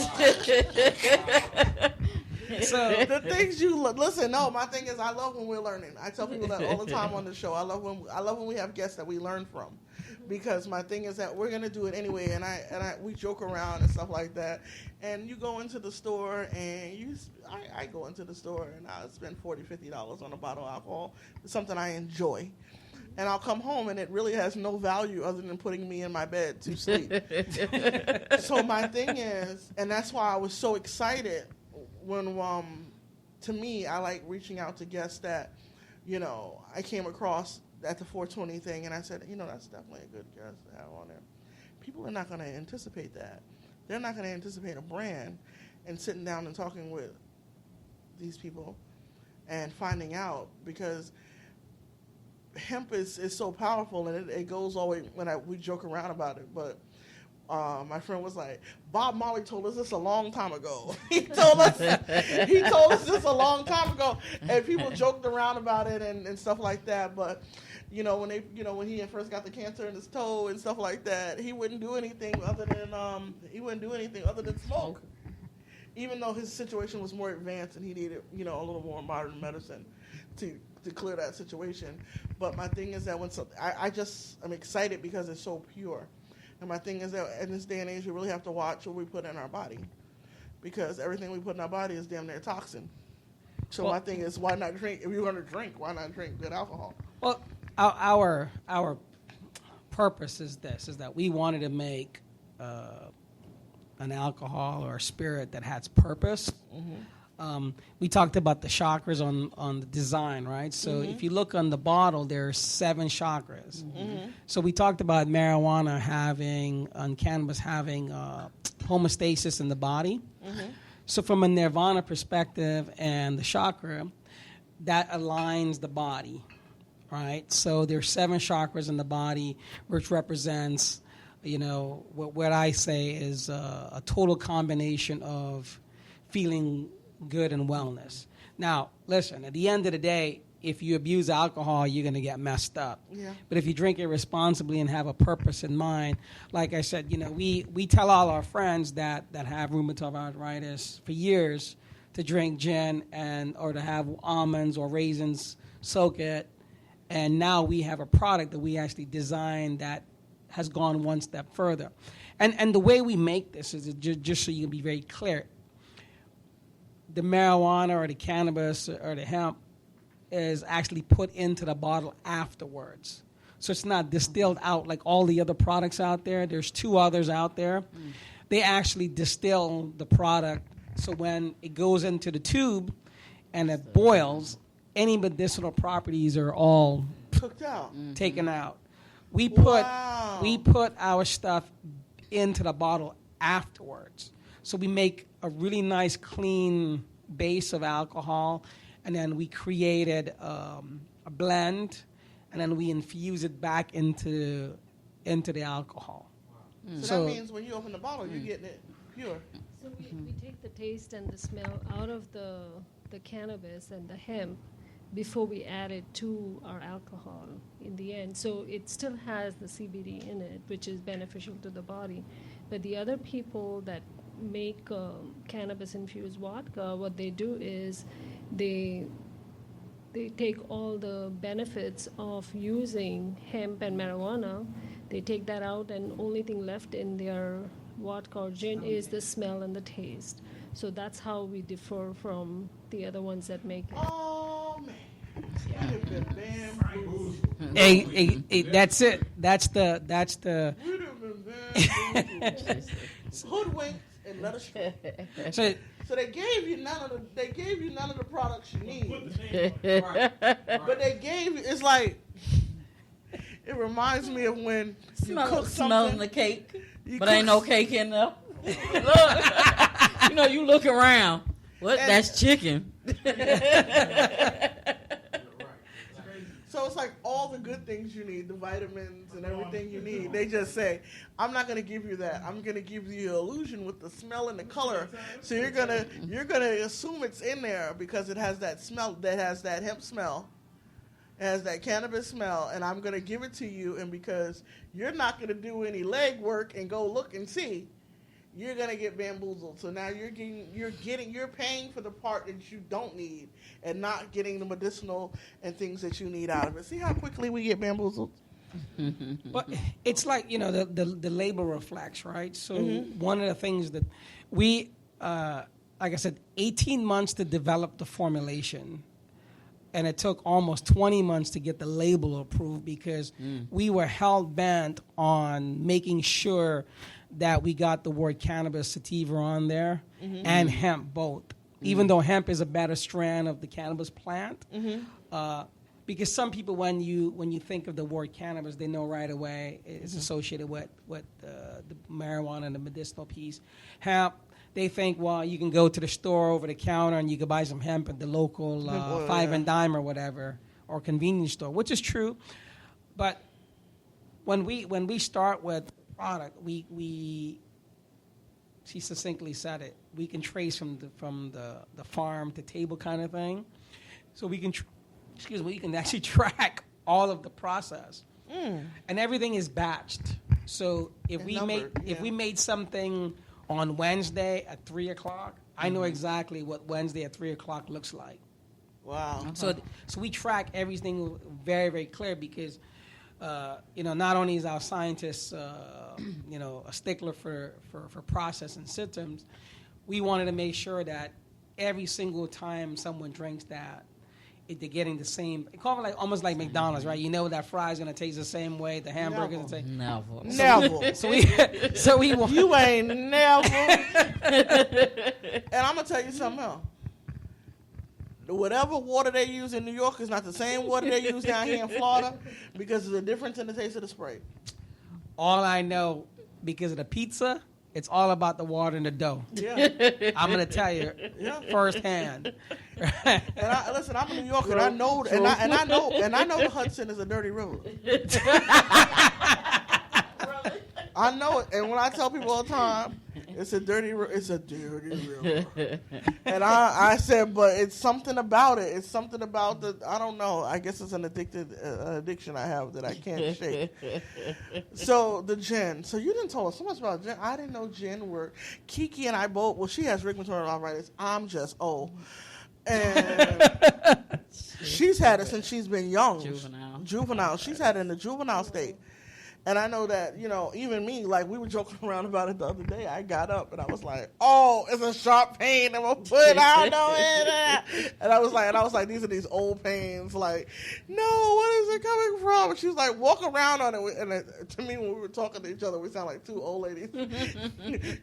So the things listen. No, my thing is, I love when we're learning. I tell people that all the time on the show. I love when we have guests that we learn from, because my thing is that we're gonna do it anyway. And we joke around and stuff like that. And you go into the store and I go into the store and I spend $40-$50 on a bottle of alcohol. It's something I enjoy. And I'll come home and it really has no value other than putting me in my bed to sleep. So my thing is, and that's why I was so excited when, to me, I like reaching out to guests that, I came across at the 420 thing, and I said, that's definitely a good guest to have on there. People are not going to anticipate that. They're not going to anticipate a brand and sitting down and talking with these people and finding out, because hemp is so powerful, and it goes all the way, we joke around about it, but my friend was like, Bob Marley told us this a long time ago. he told us this a long time ago, and people joked around about it and stuff like that. But when he first got the cancer in his toe and stuff like that, he wouldn't do anything other than smoke. Even though his situation was more advanced and he needed a little more modern medicine to clear that situation. But my thing is that I'm excited because it's so pure. And my thing is that in this day and age, we really have to watch what we put in our body, because everything we put in our body is damn near toxin. So my thing is, why not drink? If you're going to drink, why not drink good alcohol? Well, our purpose is that we wanted to make an alcohol or a spirit that has purpose. We talked about the chakras on the design, right? So if you look on the bottle, there are 7 chakras. So we talked about marijuana cannabis having homeostasis in the body. So from a Nirvana perspective and the chakra, that aligns the body, right? So there's 7 chakras in the body, which represents, what I say is a total combination of feeling good and wellness. Now, listen, at the end of the day, if you abuse alcohol, you're going to get messed up. Yeah. But if you drink it responsibly and have a purpose in mind, like I said, we tell all our friends that have rheumatoid arthritis for years to drink gin or to have almonds or raisins, soak it. And now we have a product that we actually designed that has gone one step further. And the way we make this is just so you can be very clear. The marijuana or the cannabis or the hemp is actually put into the bottle afterwards. So it's not distilled out like all the other products out there. There's 2 others out there. They actually distill the product. So when it goes into the tube and it boils, any medicinal properties are all cooked out, taken out. We put our stuff into the bottle afterwards. So we make a really nice, clean base of alcohol, and then we created a blend, and then we infuse it back into the alcohol. So that means when you open the bottle, you're getting it pure. So we take the taste and the smell out of the cannabis and the hemp before we add it to our alcohol in the end. So it still has the CBD in it, which is beneficial to the body. But the other people that make cannabis-infused vodka, what they do is they take all the benefits of using hemp and marijuana, they take that out, and only thing left in their vodka or gin is the smell and the taste. So that's how we differ from the other ones that make it. Oh, man. You have been bamboozled. Hey, that's it. That's the. You have been bamboozled. Hoodwinked and led astray. So So they gave you none of the products you need. Right. But they gave you, it's like, it reminds me of when you cook Smelling something. the cake, You but ain't no cook- cake in there. Look, you look around. What? And- That's chicken. So it's like all the good things you need, the vitamins and everything you need. They just say, I'm not going to give you that. I'm going to give you the illusion with the smell and the color. So you're going to assume it's in there because it has that smell, that has that hemp smell. It has that cannabis smell, and I'm going to give it to you, and because you're not going to do any leg work and go look and see, you're going to get bamboozled. So now you're paying for the part that you don't need and not getting the medicinal and things that you need out of it. See how quickly we get bamboozled? But it's like, the label reflects, right? So one of the things that we, like I said, 18 months to develop the formulation. And it took almost 20 months to get the label approved because we were hell-bent on making sure that we got the word cannabis sativa on there and hemp both. Even though hemp is a better strand of the cannabis plant. Because some people, when you think of the word cannabis, they know right away it's associated with the marijuana and the medicinal piece. Hemp, they think, well, you can go to the store over the counter and you can buy some hemp at the local five and dime or whatever, or convenience store, which is true. But when we start with product, she succinctly said it. We can trace from the farm to table kind of thing, so we can we can actually track all of the process, and everything is batched. So if we made something on Wednesday at 3:00, I know exactly what Wednesday at 3:00 looks like. Wow. So we track everything very, very clear because, not only is our scientists, a stickler for process and systems, we wanted to make sure that every single time someone drinks that, they're getting the same. It's kind of almost like McDonald's, right? You know that fry's gonna taste the same way, the hamburger's gonna taste. Never. So we want. You ain't never. And I'm gonna tell you something else. Whatever water they use in New York is not the same water they use down here in Florida because there's a difference in the taste of the spray. All I know, because of the pizza, it's all about the water and the dough. Yeah. I'm gonna tell you firsthand. And listen, I'm a New Yorker, and I know, and I know the Hudson is a dirty road. I know it, and when I tell people all the time, it's a dirty river. And I said, but it's something about it. It's something about I don't know. I guess it's an addiction I have that I can't shake. So the gin. So you didn't tell us so much about gin. I didn't know gin worked. Kiki and I both, well, she has rheumatoid arthritis. I'm just old. And she's had it since she's been young. Juvenile. She's had it in the juvenile state. And I know that, even me, like, we were joking around about it the other day. I got up and I was like, oh, it's a sharp pain. I'm going to put it out. And I was like, these are these old pains. Like, no, what is it coming from? And she was like, walk around on it. And to me, when we were talking to each other, we sound like two old ladies.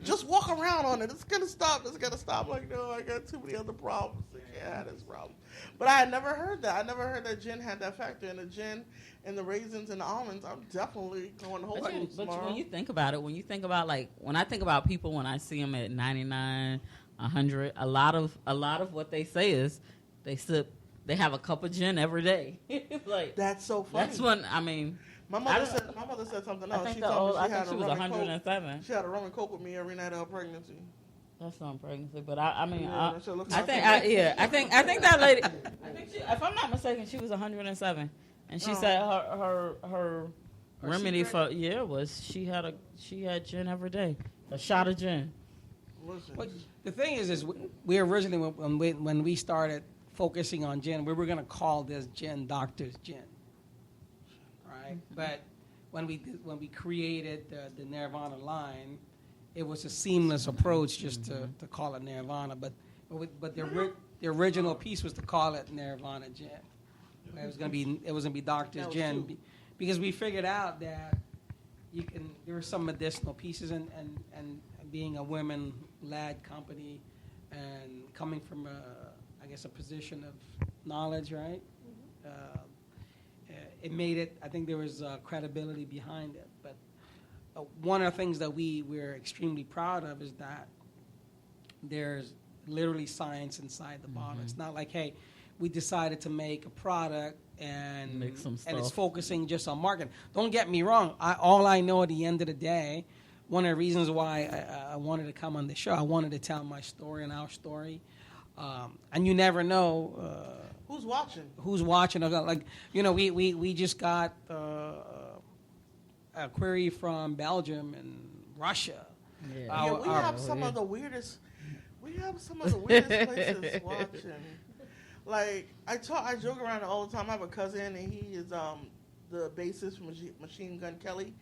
Just walk around on it. It's going to stop. It's going to stop. Like, no, I got too many other problems. I can't have this problem. But I had never heard that. I never heard that gin had that factor. And the gin and the raisins and the almonds, I'm definitely going Whole Foods tomorrow. But when you think about it, when I think about people, when I see them at 99, 100, a lot of what they say is they have a cup of gin every day. Like, that's so funny. That's when, my mother said something else. I think She told me I think she was 107. She had a rum and coke with me every night of her pregnancy. That's not pregnancy, but I think that lady. If I'm not mistaken, she was 107, and she said her remedy was she had gin every day, a shot of gin. But the thing is we originally when we started focusing on gin, we were going to call this gin Doctor's Gin, right? But when we created the Nirvana line, it was a seamless approach just to call it Nirvana, but the original piece was to call it Nirvana Gin. It was gonna be Doctor's That was Gin, two. because we figured out that there were some medicinal pieces, and being a women-led company and coming from a position of knowledge, right? It made it. I think there was credibility behind it. But one of the things that we're extremely proud of is that there's literally science inside the bottle. It's not like, hey, we decided to make a product and Make some and it's stuff. focusing just on marketing. Don't get me wrong. All I know at the end of the day, one of the reasons why I wanted to come on the show, I wanted to tell my story and our story. And you never know Who's watching? who's watching. Like, we just got a query from Belgium and Russia. Yeah. Yeah, we have some of the weirdest. We have some of the weirdest places watching. Like I joke around all the time. I have a cousin, and he is the bassist from Machine Gun Kelly,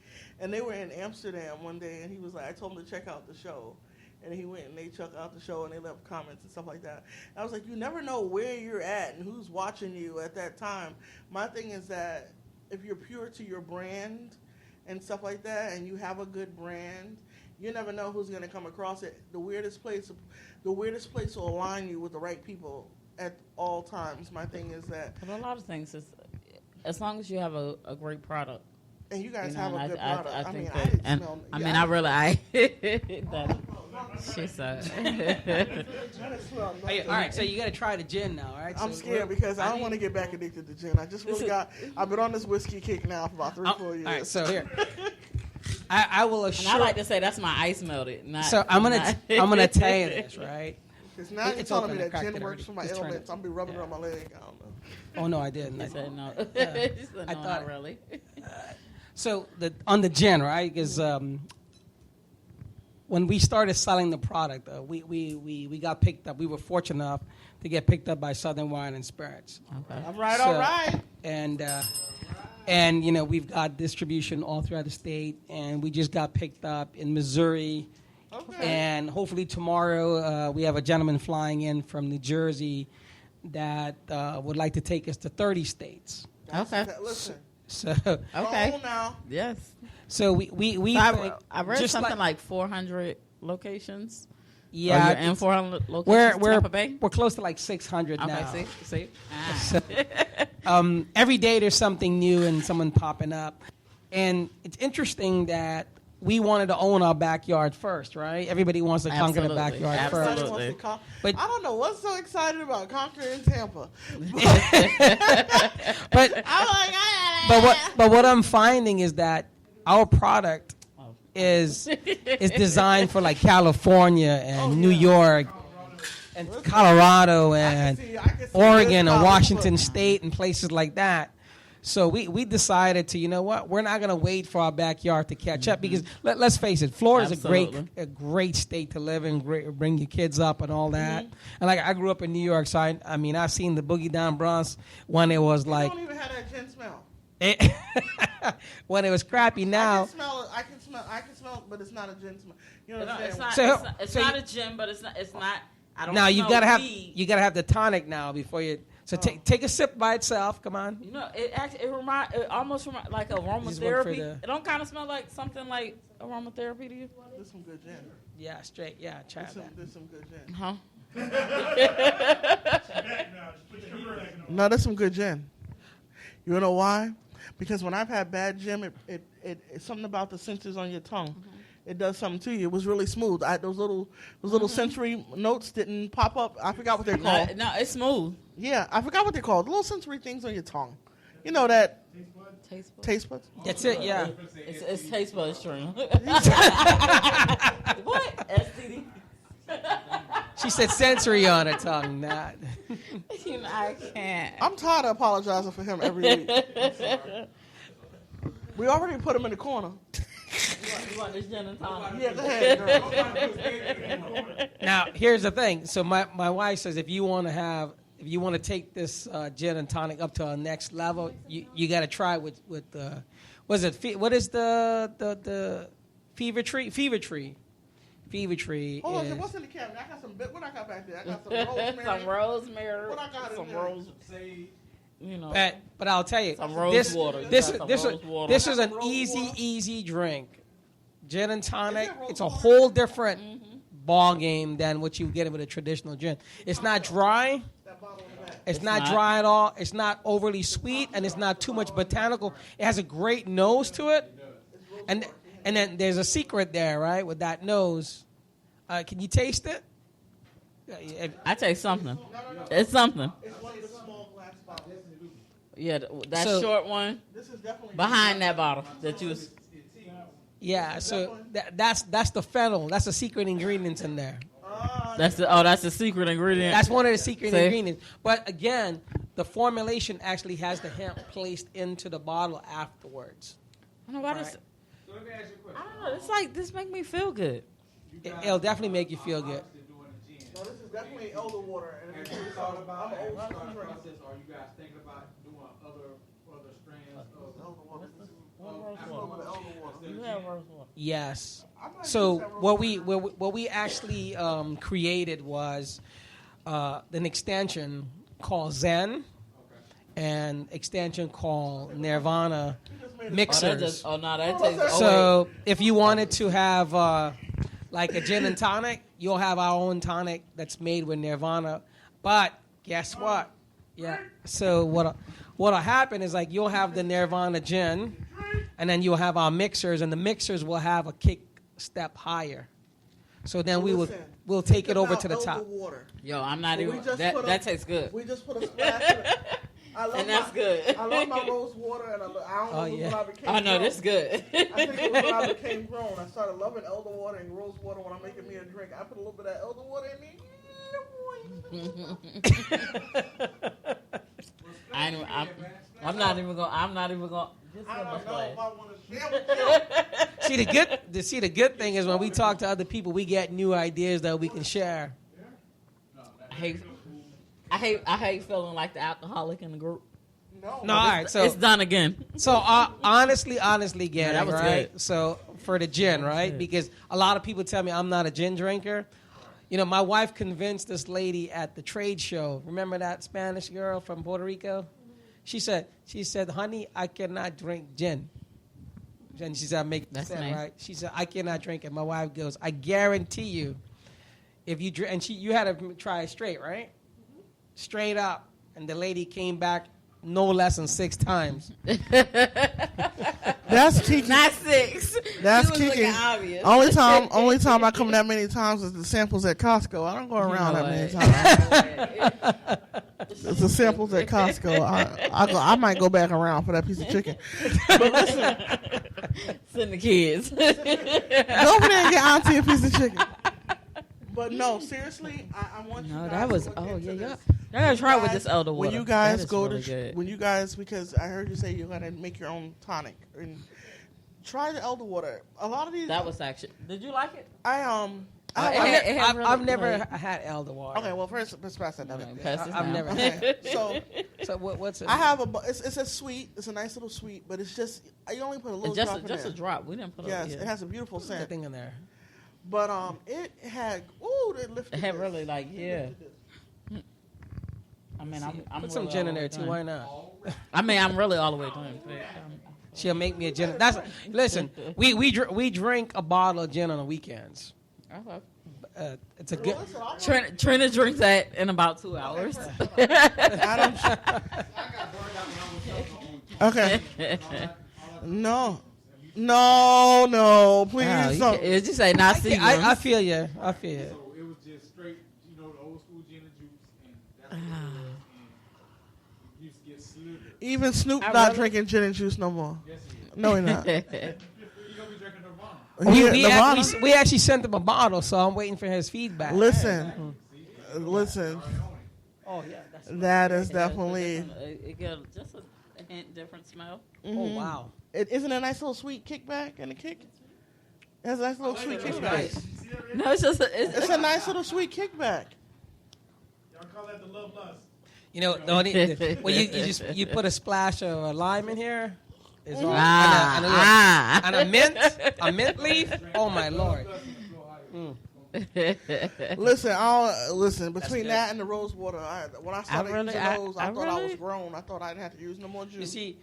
and they were in Amsterdam one day, and he was like, I told him to check out the show, and he went and they checked out the show, and they left comments and stuff like that. And I was like, you never know where you're at and who's watching you at that time. My thing is that if you're pure to your brand and stuff like that, and you have a good brand, you never know who's going to come across it. The weirdest place will align you with the right people at all times. My thing is that, But a lot of things is, as long as you have a great product. and you guys You know, have a and good I product. I think mean, that, I didn't and smell. I yeah, mean, I really, that, she said. I didn't smell Hey, nothing. all right, so you got to try the gin now, all right? I'm So scared because I don't want to get back addicted to gin. I just really I've been on this whiskey kick now for about 3-4 years. All right, so here, I will And assure. I like to say that's my ice melted. Not, So I'm gonna not- tell you this, right? Because now you're It's telling open. me I that cracked gin it works already. for my Just trying ailments. to- I'll be rubbing yeah. it on my leg. I don't know. Oh no, I didn't. He said no. Yeah. He said I no, thought- not really. So on the gin, right? Because when we started selling the product, we got picked up. We were fortunate enough to get picked up by Southern Wine and Spirits, Okay. All right, So- all right. and we've got distribution all throughout the state, and we just got picked up in Missouri. Okay. And hopefully tomorrow we have a gentleman flying in from New Jersey that would like to take us to 30 states. Okay. Listen. So, Okay. Hold now. Yes. so we So think I read just something like 400 locations. yeah, Or you're in 400 we're locations. we're Tampa Bay. we're close to like 600 Okay. now. See. Ah. So, every day there's something new and someone popping up, and it's interesting that we wanted to own our backyard first, right? Everybody wants to conquer the Absolutely. backyard Absolutely. first. Everybody wants to But- I don't know what's so excited about conquering Tampa. But but what I'm finding is that our product is designed for like California and New York and Colorado and I can see Oregon this and Washington product. State and places like that. So we decided to, you know what, we're not going to wait for our backyard to catch up because let's face it, Florida's Absolutely. a great state to live in, bring your kids up and all that. And like I grew up in New York, so I mean I've seen the Boogie Down Bronx when it was You like don't even have that gin smell. when it was crappy. I Now can smell it. I can smell it, but it's not a gin smell. You know what No, I'm it's saying? not. So- it's so not you- a gin, but it's not. It's not. I don't. now you smell gotta weed. have the tonic now before you. So take a sip by itself. Come on. You know, it almost remind like This is one for aromatherapy. the- It don't kind of smell like something like aromatherapy to you, There's some good gin. Yeah, straight. Yeah, try that. There's some good gin. huh? No, there's some good gin. You know why? Because when I've had bad gin, it's something about the sensors on your tongue. It does something to you. It was really smooth. Those little sensory notes didn't pop up. I forgot what they're called. No, it's smooth. Yeah, I forgot what they're called. The little sensory things on your tongue. You know that Taste buds. taste buds? That's it. Yeah. It's taste bud stream. What? STD. She said sensory on her tongue, not. You know, I can't. I'm tired of apologizing for him every week. We already put him in the corner. You want this gin and tonic? Yeah, go ahead, girl. Now, here's the thing. So my wife says if you want to take this gin and tonic up to our next level, you got to try with what is the fever tree? Fever tree Hold on, is what's in the cabinet? I got some. What I got back there? I got some rosemary. Some rosemary. What I got in Some there? rose. But I'll tell you, Some rose this water. You this got some this rose water. this is an easy drink. Gin and tonic. It's a whole different ball game than what you get with a traditional gin. It's not dry. It's not dry at all. It's not overly sweet, and it's not too much botanical. It has a great nose to it, and then there's a secret there, right, with that nose. Can you taste it? I taste something. It's something. It's one of the small glass bottles. Yeah, that So- short one This is definitely behind that bottle that you was. Yeah, so that's the fennel. That's the secret ingredient in there. That's the secret ingredient. That's one of the secret See? ingredients. But again, the formulation actually has the hemp placed into the bottle afterwards. I don't know why this. So let me ask you a question. I don't know. It's like this make me feel good. It'll definitely make you feel good. No, this is definitely elder water. And Have you thought about I'm an old that school drinker. process? Are you guys thinking about doing other strands of Elder water. This is What a little bit of elder water. You have rose water. Yes. I might So use that real what we actually created was an extension called Zen and extension called Nirvana mixers. That tastes. So if you wanted to have like a gin and tonic, you'll have our own tonic that's made with Nirvana. But guess what? Yeah. So what'll happen is like you'll have the Nirvana gin, and then you'll have our mixers, and the mixers will have a kick step higher. So then we'll take it over to the top. Water. Yo, I'm not But we even. just That put a- that tastes good. We just put a splash in it. I love And that's good. I love my rose water, and I don't know if it was when I became I know grown. this good. I think it was when I became grown. I started loving elder water and rose water when I'm making me a drink. I put a little bit of that elder water in me. I'm not even gonna. Just I let don't me know play. if I want to share with you. See the good thing is when we talk to other people, we get new ideas that we can share. I hate feeling like the alcoholic in the group. No. All right, so It's done again. So honestly, Gary, that was right? good. So for the gin, right? good. Because a lot of people tell me I'm not a gin drinker. You know, my wife convinced this lady at the trade show. Remember that Spanish girl from Puerto Rico? She said, honey, I cannot drink gin. And she said, make That's sense, nice. right? She said, I cannot drink it. My wife goes, I guarantee you, if you drink, and you had to try it straight, right? Straight up. And the lady came back no less than 6 times. That's Kiki. Not 6. That's She was Kiki. looking obvious. Only time I come that many times is the samples at Costco. I don't go around that many times. It's the samples at Costco. I might go back around for that piece of chicken. But listen, Send the kids. go over there and get Auntie a piece of chicken. But no, seriously, I want you No, guys that was. to look Oh into yeah, this. y'all gotta try with this elder water. When you guys That is go really to, good. when you guys, because I heard you say you're gonna make your own tonic and try the elder water. A lot of these, That was actually. Did you like it? I've never had elder water. Okay, well first let's pass that down. Okay, pass this I've down. never Okay, so So what's it? I have it's a sweet. It's a nice little sweet, but it's just you only put a little drop in Just there. a drop. We didn't put Yes, a. it has a beautiful the scent. thing in there. But it had it lifted. It had this. really like It lifted this. I mean, I'm Put some really gin all in the there way too. done. Why not? I mean, I'm really all the way done. She'll make me a gin. Listen. We drink a bottle of gin on the weekends. It's a good. Well, listen, I'm Trina drinks that in about 2 hours. Okay. No, please don't. Did you say not see? I feel you. I feel you. So it was just straight, the old school gin and juice, and that's what it was. And you used to get slivered. Even Snoop I not really- drinking gin and juice no more. Yes, he is. No, he not. You're gonna be drinking Nirvana. We actually sent him a bottle, so I'm waiting for his feedback. Listen. Oh yeah. That is definitely. It got just a hint different smell. Oh wow. It isn't a nice little sweet kickback and a kick. It has a nice little sweet kickback. No, it's just It's a nice little sweet kickback. Y'all call that the love lust. You know, well, you put a splash of lime in here. It's all, and a mint leaf. Oh my lord. Listen. Between good. that and the rose water, when I started really- using those, I thought I was really- grown. I thought I didn't have to use no more juice. You see,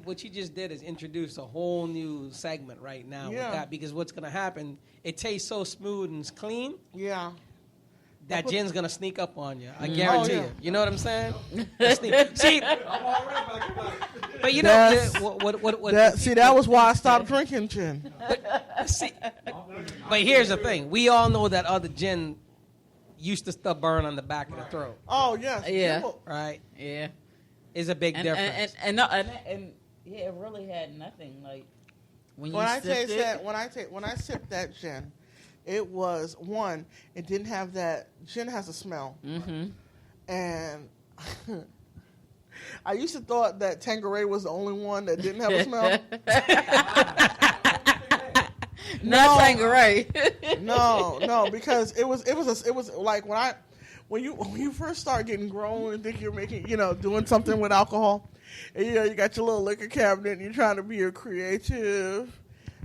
what you just did is introduce a whole new segment right now with Yeah. that, because what's going to happen, it tastes so smooth and clean, Yeah. that gin's going to sneak up on you. I Mm. guarantee Oh, yeah. you. You know what I'm saying? See, but you know, That's- that was why I stopped drinking gin. see, but here's the thing. We all know that other gin used to still burn on the back of the throat, Oh yes. Yeah. right? Yeah. Is a big And difference. yeah, it really had nothing like when you When I sipped taste it. that, when I sipped that gin, it was one. It didn't have that. Gin has a smell, Mm-hmm. and I used to thought that Tanqueray was the only one that didn't have a smell. Not Tanqueray. No, because it was like when you first start getting grown and think you're making, doing something with alcohol, and you got your little liquor cabinet and you're trying to be a creative.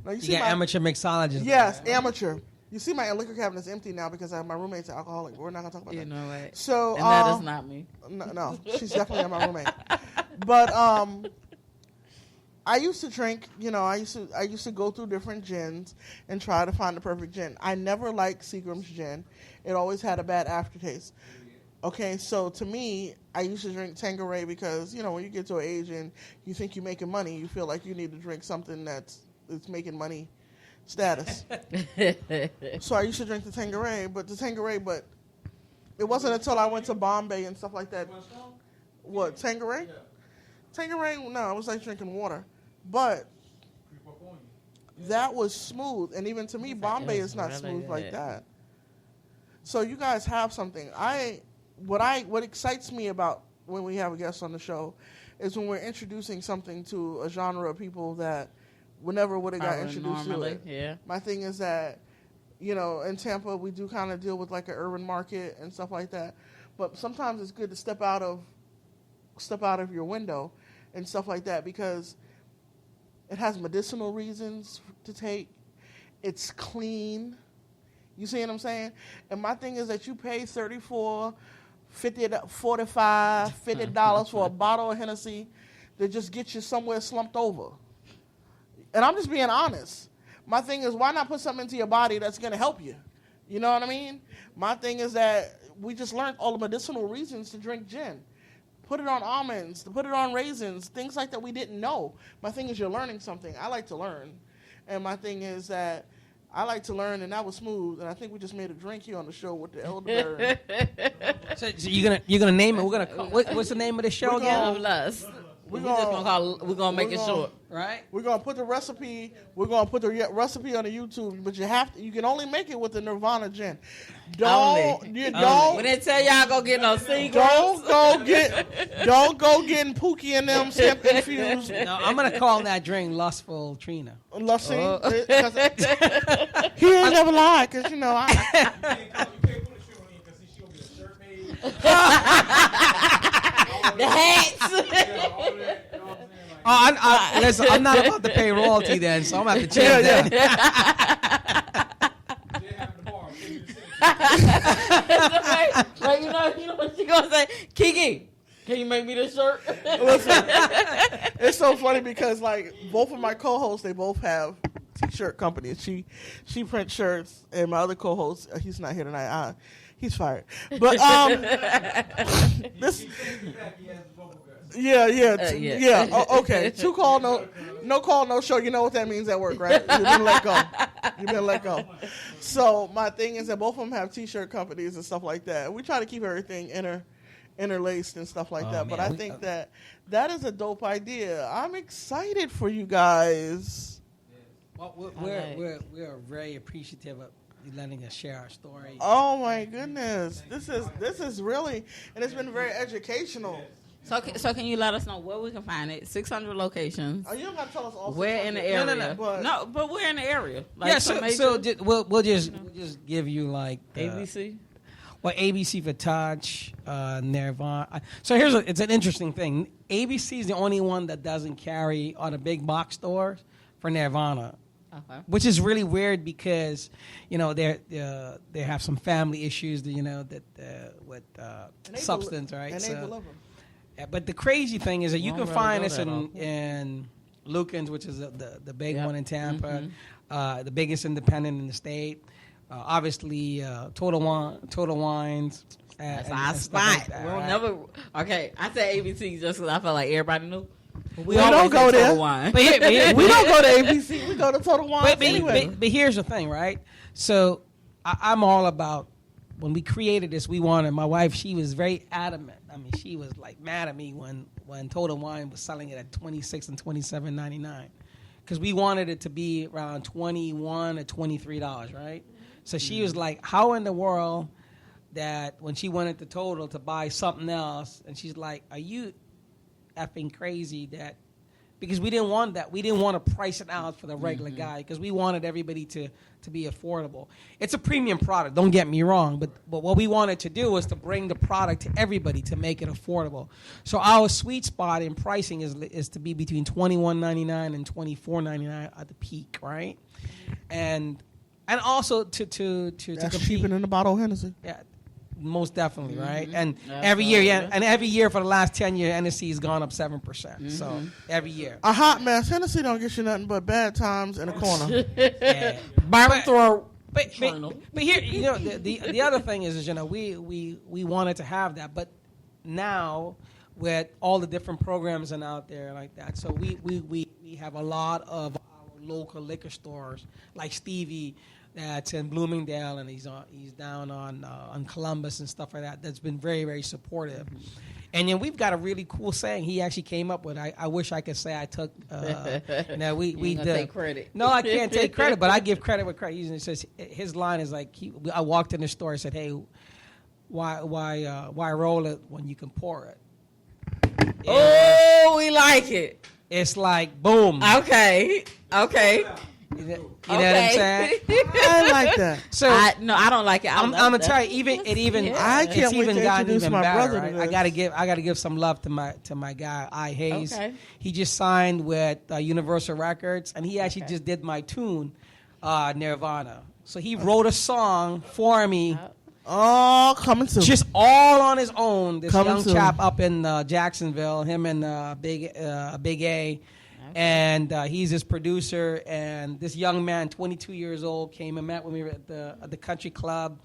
Now you get amateur mixologists. Yes, amateur. You see, my liquor cabinet's empty now because my roommate's an alcoholic. But we're not gonna talk about You that. know what? So And that is not me. No, she's definitely my roommate. But I used to drink. I used to go through different gins and try to find the perfect gin. I never liked Seagram's gin. It always had a bad aftertaste. Okay, so to me, I used to drink Tanqueray because when you get to an age and you think you're making money, you feel like you need to drink something that's making money status. So I used to drink the Tanqueray, but it wasn't until I went to Bombay and stuff like that. What, Tanqueray? Yeah. Tanqueray, no, it was like drinking water. But Creep up on you. that was smooth, and even to me, Bombay was is not really smooth like good. that. So you guys have something. What excites me about when we have a guest on the show is when we're introducing something to a genre of people that never would have got introduced to it. Yeah. My thing is that, in Tampa, we do kind of deal with like an urban market and stuff like that. But sometimes it's good to step out of your window and stuff like that because it has medicinal reasons to take. It's clean. You see what I'm saying? And my thing is that you pay $34, $50, $45, $50 for a bottle of Hennessy that just gets you somewhere slumped over. And I'm just being honest. My thing is, why not put something into your body that's going to help you? You know what I mean? My thing is that we just learned all the medicinal reasons to drink gin. Put it on almonds, put it on raisins, things like that we didn't know. My thing is you're learning something. I like to learn. And my thing is that I like to learn, and that was smooth. And I think we just made a drink here on the show with the elderberry. So you're gonna name it. We're gonna call, what's the name of the show We're again? Love lust. We're We just gonna call. We're gonna make we're it gonna- short. Right? We're gonna put the recipe. We're gonna put the recipe on the YouTube, but you can only make it with the Nirvana gin. Only. When they tell y'all go get no secrets. Don't go getting Pookie and them hemp infused. No, I'm gonna call that drink Lustful Trina. Let's see. Oh. He ain't never lied, cause You can't put a shirt on you because she'll be a shirt made. The hats. Yeah, all that, you know what I'm saying? Like, Listen, I'm not about to pay royalty then, so I'm gonna have to change that. they have the bar. They do the same. Like, you know what she gonna say? Kiki, can you make me this shirt? Listen, it's so funny because like both of my co-hosts, they both have t-shirt companies. She prints shirts, and my other co-host, he's not here tonight. He's fired. But this. Yeah. Yeah. Oh, okay. 2 call, no call, no show. You know what that means at work, right? You've been let go. So my thing is that both of them have t-shirt companies and stuff like that. We try to keep everything interlaced and stuff like that. man, But I think that is a dope idea. I'm excited for you guys. Well, we're very appreciative of you letting us share our story. Oh my goodness, this is really, and it's been very educational. So can you let us know where we can find it? 600 locations. Oh, you don't got to tell us all. Where in the 600. area? But- But we're in the area. Like Yeah, some so major- we'll just give you like ABC. Well, ABC for Touch, Nirvana. So it's an interesting thing. ABC is the only one that doesn't carry on the big box stores for Nirvana. which is really weird because, they have some family issues, that with substance, right? And they love them. Yeah, but the crazy thing is that you Don't can really find go this that often. in Lukens, which is the big Yep. one in Tampa, Mhm. the biggest independent in the state. Obviously, Total Wines. That's and our stuff spot. like that, We'll right? never. Okay, I said ABC just because I felt like everybody knew. We don't go there. Wine. But We don't go to ABC. We go to Total Wines anyway. But here's the thing, right? So I'm all about, when we created this, my wife, she was very adamant. I mean, she was like mad at me when Total Wine was selling it at $26 and $27.99, because we wanted it to be around $21 or $23, right? So she was like, how in the world that when she went into Total to buy something else, and she's like, are you effing crazy that, because we didn't want that. We didn't want to price it out for the regular guy, because we wanted everybody to be affordable. It's a premium product, don't get me wrong, but what we wanted to do was to bring the product to everybody to make it affordable. So our sweet spot in pricing is to be between $21.99 and $24.99 at the peak, right? And also to That's compete. cheaper than a bottle of Hennessy. Yeah, most definitely, right? And That's every year, right. and every year for the last 10 years, NSC has gone up 7%. So every year. A hot mess. Hennessy don't get you nothing but bad times in a corner. Yeah. Burn throat. But here, the other thing is we wanted to have that, but now with all the different programs and out there like that, so we have a lot of our local liquor stores like Stevie, that's in Bloomingdale, and he's down on Columbus and stuff like that. That's been very, very supportive. And then we've got a really cool saying he actually came up with. I wish I could say I took. Now we gonna take credit. No, I can't take credit, but I give credit where credit. He says his line is like, I walked in the store and said, "Hey, why roll it when you can pour it?" Oh, we like it. It's like boom. Okay. You know what I'm saying? I like that. So I don't like it. I'm gonna tell you, I can't it's wait even to gotten introduce even my better. brother to Right? this. I gotta give some love to my guy I Hayes. Okay. He just signed with Universal Records, and he actually just did my tune, Nirvana. So he wrote a song for me, Oh, coming soon. just all on his own. This Coming young soon. chap up in Jacksonville, him and Big A. And he's his producer, and this young man, 22 years old, came and met with me at the country club,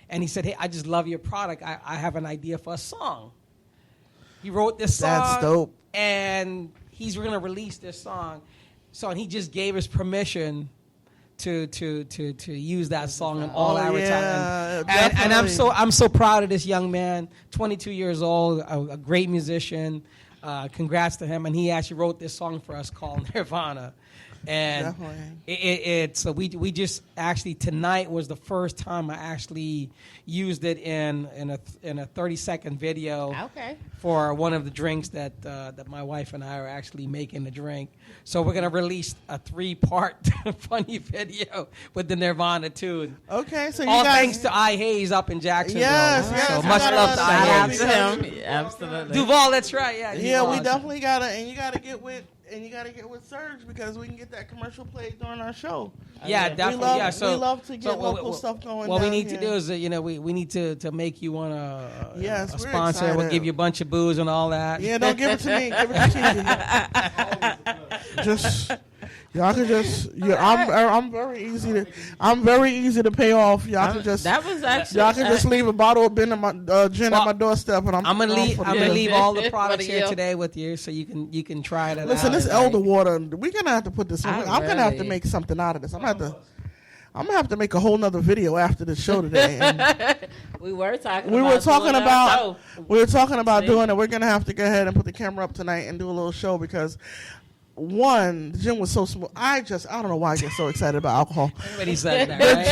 and he said, "Hey, I just love your product. I have an idea for a song." He wrote this song. That's dope. And he's going to release this song. So and he just gave us permission to use that song in all advertising. And I'm so proud of this young man, 22 years old, a great musician. Congrats to him, and he actually wrote this song for us called Nirvana. And so we just actually, tonight was the first time I actually used it in a 30-second video for one of the drinks that my wife and I are actually making the drink. So we're gonna release a 3-part funny video with the Nirvana tune. Okay, so you all guys, thanks to I Hayes up in Jacksonville. Yes, So yes, much I love to I gotta Hayes. Shout out to him. Absolutely. Duval, that's right. Yeah, Yeah, Duval. we definitely you gotta get with Serge, because we can get that commercial played during our show. Yeah, We definitely. love- yeah, so we love to get what- local stuff going What we down need to here. do is, we need to make you one a Yes, we're sponsor. We'll excited. give you a bunch of booze and all that. Yeah, don't give it to me. Give it to Kiki. Just y'all can just. Yeah, I'm very easy to pay off. Y'all can just. That was actually. Y'all can just leave a bottle of gin at my doorstep, and I'm I'm gonna leave. for I'm the gonna year. leave all the products For the here year. today with you, so you can try it out. Listen, this elder water. We're gonna have to put this. I'm gonna have to really- make something out of this. I'm gonna have to make a whole nother video after this show today. And We were talking. we were talking doing our about show. doing it. We're gonna have to go ahead and put the camera up tonight and do a little show, because the gin was so smooth. I don't know why I get so excited about alcohol. Everybody said that, The right?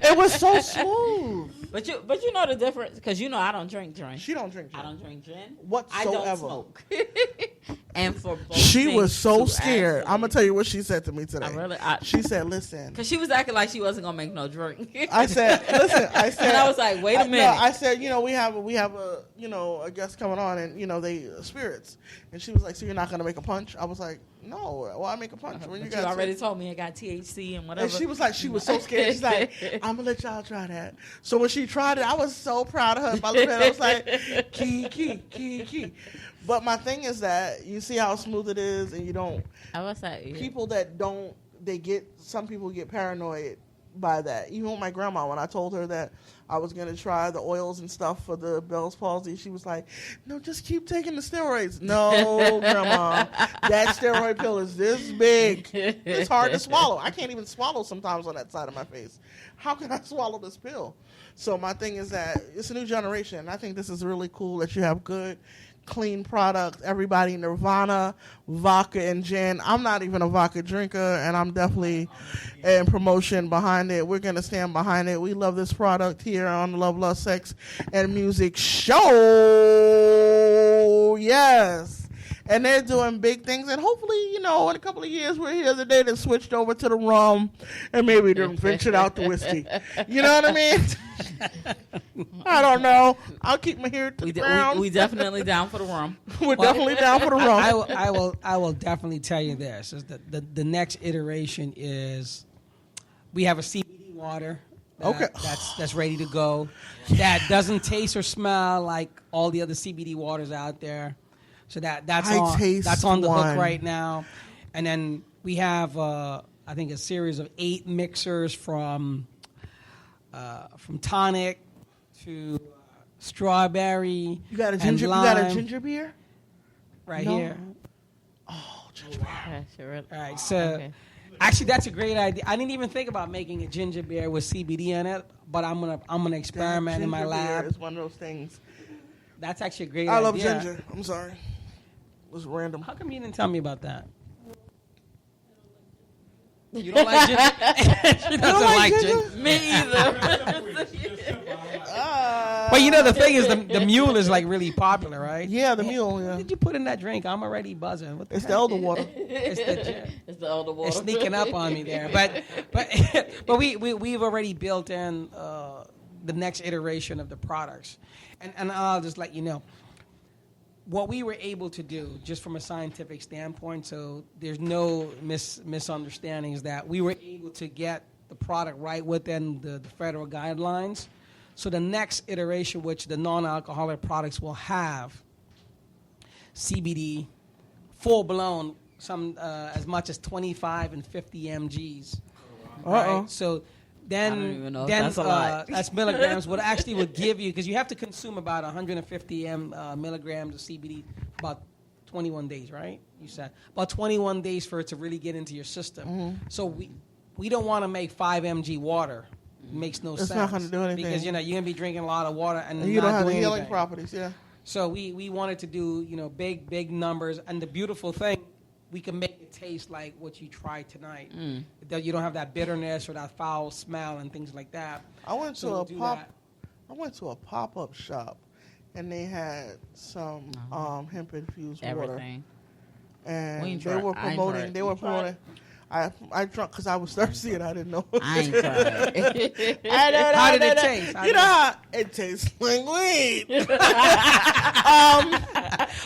gin, it was so smooth. But you know the difference, because I don't drink gin. She don't drink gin. I don't drink gin. Whatsoever. I don't smoke. And for both She was things so to scared. actually- I'm gonna tell you what she said to me today. I She said, "Listen." because she was acting like she wasn't gonna make no drink. I said, "Listen." I said, And I was like, "Wait a minute." I said, we have a a guest coming on, and they spirits, and she was like, "So you're not gonna make a punch?" I was like, No, well, I make a punch when you But you got already told me it got THC and whatever. And she was like, she was so scared. She's like, I'm gonna let y'all try that. So when she tried it, I was so proud of her. If I looked at it, I was like, key. But my thing is that you see how smooth it is, and you don't. I was like, People that don't, some people get paranoid by that. Even with my grandma, when I told her that I was going to try the oils and stuff for the Bell's palsy, she was like, no, just keep taking the steroids. No, grandma, that steroid pill is this big. It's hard to swallow. I can't even swallow sometimes on that side of my face. How can I swallow this pill? So my thing is that it's a new generation. I think this is really cool that you have good, clean product. Everybody, Nirvana, vodka, and gin. I'm not even a vodka drinker, and I'm definitely in promotion behind it. We're going to stand behind it. We love this product here on the Love, Love, Sex, and Music Show. Yes. And they're doing big things, and hopefully, in a couple of years, we're here the day that switched over to the rum, and maybe they're ventured out the whiskey. You know what I mean? I don't know. I'll keep my ear to the ground. We definitely down for the rum. We're definitely down for the rum. I will definitely tell you this: is that the next iteration is we have a CBD water. That's ready to go. That doesn't taste or smell like all the other CBD waters out there. So that's on the hook right now. And then we have I think a series of 8 mixers from tonic to strawberry. You got a and ginger? lime. You got a ginger beer? Right No. here. Oh, ginger beer. All right, so actually that's a great idea. I didn't even think about making a ginger beer with CBD in it, but I'm gonna experiment in my lab. It's one of those things. That's actually a great idea. I love ginger. I'm sorry. It was random. How come you didn't tell me about that? You don't like ginger? She doesn't like ginger. Me either. But the thing is, the mule is like really popular, right? Yeah, the mule. What Yeah. did you put in that drink? I'm already buzzing. What It's heck? the elder water. It's It's the elder water. It's sneaking up on me there. But we've already built in the next iteration of the products, and I'll just let you know. What we were able to do, just from a scientific standpoint, so there's no misunderstandings, that we were able to get the product right within the federal guidelines. So the next iteration, which the non-alcoholic products will have, CBD, full-blown, some as much as 25 and 50 mgs. Right? So I don't even know if that's a lot. that's milligrams. What actually would give you, because you have to consume about 150 milligrams of CBD about 21 days, right? You said about 21 days for it to really get into your system. Mm-hmm. So we don't want to make 5 mg water. It makes no sense. It's not going to do anything. Because you're going to be drinking a lot of water and you not don't have the doing healing anything. properties. Yeah. So we wanted to do big numbers, and the beautiful thing, we can make it taste like what you tried tonight. That you don't have that bitterness or that foul smell and things like that. I went to a pop-up shop, and they had some hemp infused water. Everything. And they were promoting. I drunk because I was thirsty and I didn't know. I ain't tried. How did it taste? You know how it tastes like weed.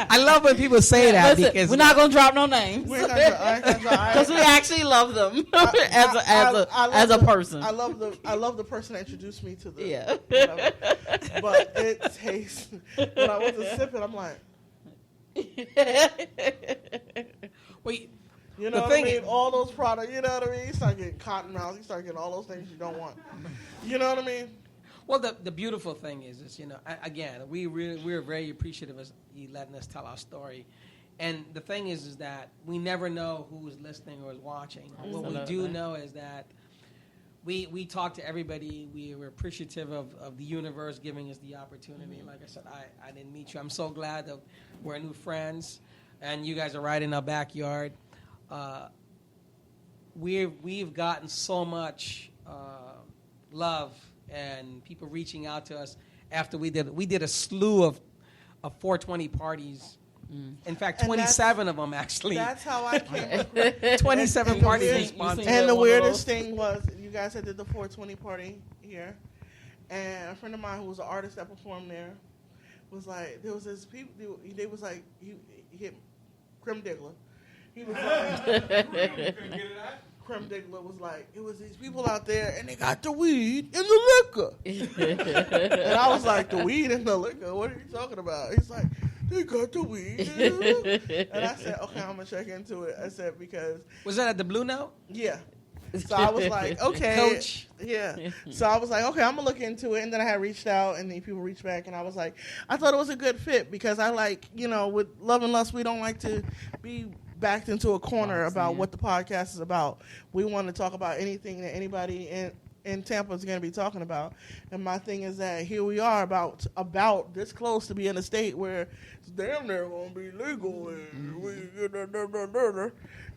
I love when people say that. Listen, because we're not gonna drop no names I ain't gonna try. because we actually love them as a person. I love the person that introduced me to the Yeah. whatever. But it tastes. When I went to sip it, I'm like, Wait, you know what I mean? All those products, you know what I mean? You start getting cotton mouth. You start getting all those things you don't want. You know what I mean? well, the beautiful thing is again, we're very appreciative of you letting us tell our story. And the thing is that we never know who is listening or is watching. What we do know is that we talk to everybody. We're appreciative of the universe giving us the opportunity. Like I said, I didn't meet you. I'm so glad that we're new friends, and you guys are right in our backyard. We've gotten so much love and people reaching out to us after we did a slew of 420 parties. In fact, 27 of them actually. That's how I came. 27 parties we sponsored. And the weirdest thing was, you guys had did the 420 party here, and a friend of mine who was an artist that performed there was like, there was this people. They was like, he hit Grim Diggler, He was like, Couldn't get it out? Creme Diggler was like, it was these people out there and they got the weed and the liquor. And I was like, the weed and the liquor? What are you talking about? He's like, they got the weed and the liquor. And I said, okay, I'm going to check into it. I said, because. Was that at the Blue Note? Yeah. So I was like, okay. Coach. Yeah. So I was like, okay, I'm going to look into it. And then I had reached out, and then people reached back, and I was like, I thought it was a good fit because I like, with Love and Lust, we don't like to be backed into a corner about what the podcast is about. We want to talk about anything that anybody in Tampa is going to be talking about. And my thing is that here we are about this close to being a state where it's damn near going to be legal.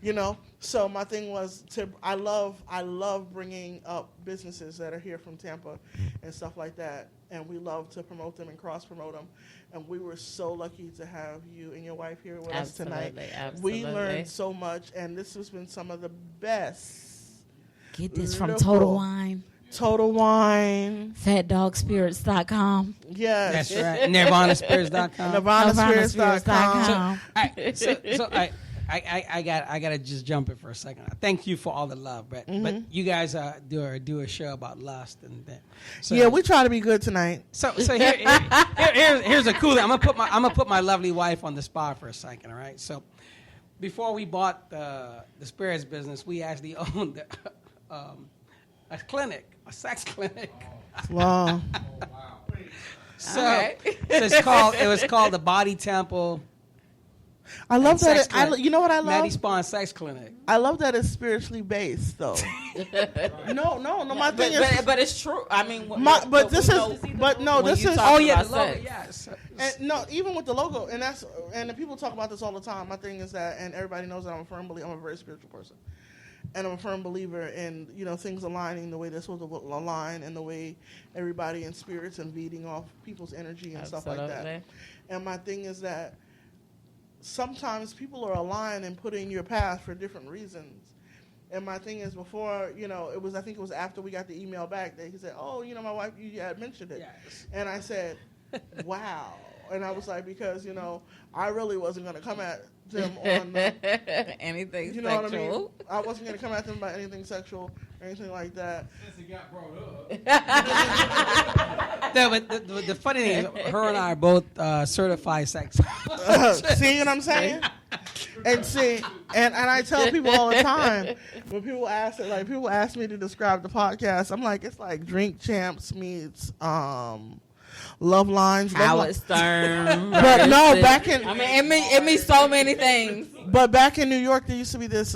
And so my thing was I love bringing up businesses that are here from Tampa and stuff like that. And we love to promote them and cross-promote them. And we were so lucky to have you and your wife here with us tonight. Absolutely. We learned so much, and this has been some of the best. Get this from Total Wine. Total Wine. FatDogSpirits.com. Yes. That's right. NirvanaSpirits.com. NirvanaSpirits.com. So I got to just jump in for a second. Thank you for all the love, but you guys do a show about lust and that. So, yeah, we try to be good tonight. So here's a cool thing. I'm gonna put my lovely wife on the spot for a second. All right. So before we bought the spirits business, we actually owned a clinic, a sex clinic. Wow. So Okay. it was called the Body Temple. I love Sex that. clinic. You know what I love? Maddie Spawn Sex Clinic. I love that it's spiritually based, though. No. My thing is, But it's true. I mean, this is Oh yeah, the logo. Yes. And no, even with the logo, and the people talk about this all the time. My thing is that, and everybody knows that I'm a firm believer. I'm a very spiritual person, and I'm a firm believer in things aligning the way they're supposed to align, and the way everybody in spirits and feeding off people's energy and stuff like that. And my thing is that sometimes people are aligned and put in your path for different reasons. And my thing is, before, I think it was after we got the email back that he said, oh, my wife, you had mentioned it. Yes. And I said, wow. And I was like, because, I really wasn't going to come at them on anything you know sexual. what I mean? I wasn't going to come at them about anything sexual or anything like that. Since it got brought up. No, but the funny thing is, her and I are both certified sex. See what I'm saying? And I tell people all the time when people ask me to describe the podcast, I'm like, it's like Drink Champs meets Love Lines. Howard Stern. But no, back in it means so many things. But back in New York, there used to be this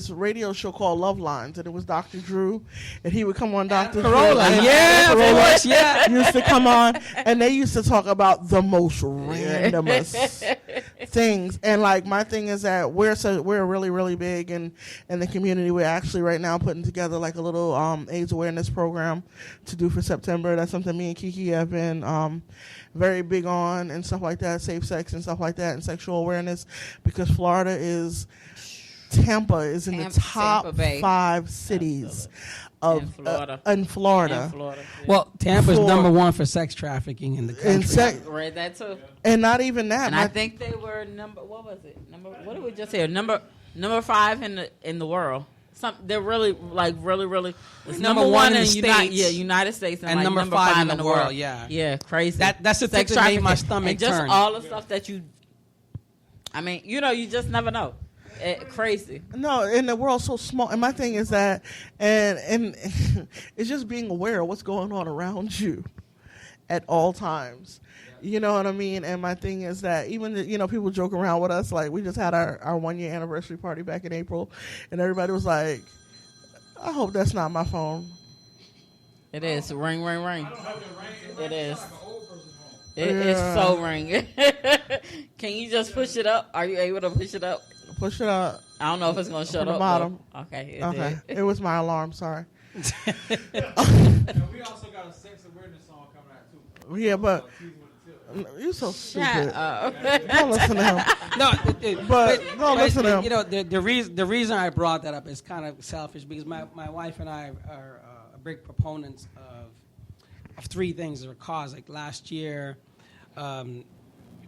radio show called Love Lines, and it was Dr. Drew, and he would come on Dr. Drew. Yeah, used to come on, and they used to talk about the most randomest things. And like my thing is that we're really, really big in the community. We're actually right now putting together like a little AIDS awareness program to do for September. That's something me and Kiki have been very big on and stuff like that, safe sex and stuff like that, and sexual awareness, because Tampa is in the top 5 cities in Florida. Well, Tampa's number 1 for sex trafficking in the country. I read that too. And not even that. And I think they were what was it? What did we just hear? Number 5 in the world. They're really really. It's number 1 in the United States, and number 5 in the world. Yeah, crazy. That's the thing that made my stomach and just turn. all the stuff that you. I mean, you just never know. Crazy. No, and the world's so small. And my thing is that, and it's just being aware of what's going on around you at all times. You know what I mean? And my thing is that even, people joke around with us. Like, we just had our 1-year anniversary party back in April, and everybody was like, I hope that's not my phone. It is. Ring, ring, ring. I don't have to ring. It is. Like an old person's phone. It's so ringing. Can you just push it up? Are you able to push it up? Push it up. I don't know if it's going to shut the up. bottom. Though. Okay. It was my alarm. Sorry. And we also got a sex awareness song coming out too. Yeah, but Tease with the tip. you're so Shut stupid. up. Don't listen to him. But listen to him. The reason I brought that up is kind of selfish, because my wife and I are big proponents of 3 things that are caused. Like last year,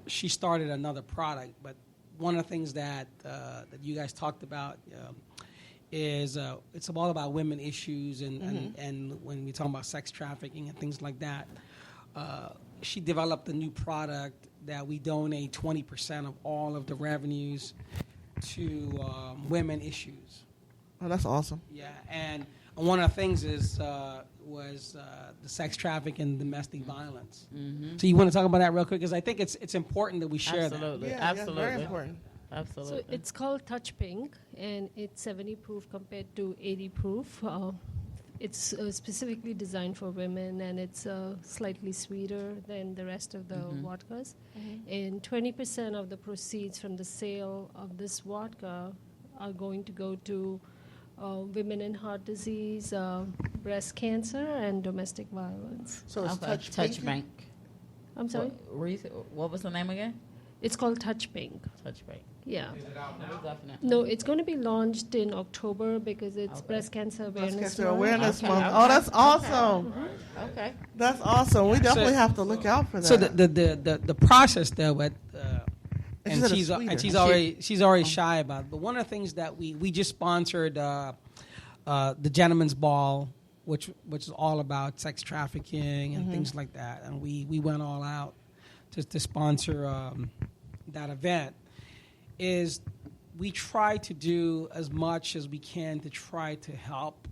she started another product, but one of the things that you guys talked about is it's all about women issues and when we talk about sex trafficking and things like that. She developed a new product that we donate 20% of all of the revenues to women issues. Oh, that's awesome. Yeah, and one of the things was the sex trafficking and domestic violence. Mm-hmm. So you want to talk about that real quick? Because I think it's important that we share Absolutely. Yeah, Absolutely. very important. Absolutely. So it's called Touch Pink, and it's 70 proof compared to 80 proof. It's specifically designed for women, and it's slightly sweeter than the rest of the vodkas. And 20% of the proceeds from the sale of this vodka are going to go to women in heart disease, breast cancer, and domestic violence. So it's Okay. Touch Bank. I'm sorry? What was the name again? It's called Touch Pink. Touch Bank. Yeah. Definitely. No, it's going to be launched in October because it's Okay. Breast Cancer Breast Awareness Cancer Month. Awareness Okay, Month. okay. Oh, that's awesome. Okay. That's awesome. We definitely have to look out for that. So the process though, but She and said it's she's sweeter. she's already shy about it. But one of the things that we just sponsored the Gentleman's Ball, which is all about sex trafficking and things like that, and we went all out to sponsor that event. Is we try to do as much as we can to try to help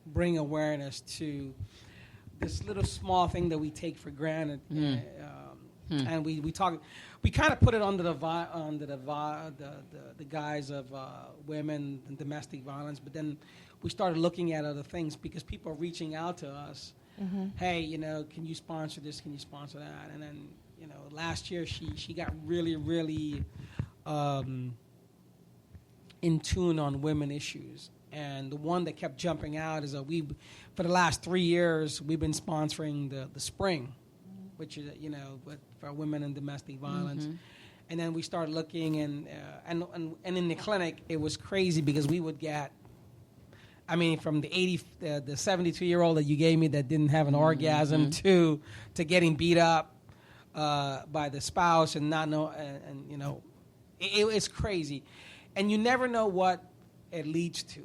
bring awareness to this little small thing that we take for granted. And we kind of put it under the guise of women and domestic violence, but then we started looking at other things because people are reaching out to us. Hey, can you sponsor this? Can you sponsor that? And then, last year she got really in tune on women issues. And the one that kept jumping out is for the last 3 years, we've been sponsoring the spring, which is, for women in domestic violence. And then we started looking, and in the clinic, it was crazy because we would get, from the 72-year-old that you gave me that didn't have an orgasm to getting beat up by the spouse and not know, it's crazy. And you never know what it leads to.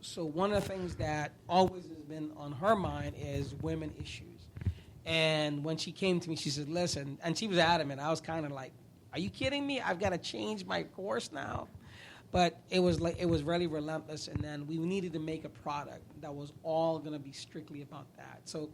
So one of the things that always has been on her mind is women issues. And when she came to me, she said, listen, and she was adamant. I was kind of like, are you kidding me? I've got to change my course now. But it was really relentless, and then we needed to make a product that was all going to be strictly about that. So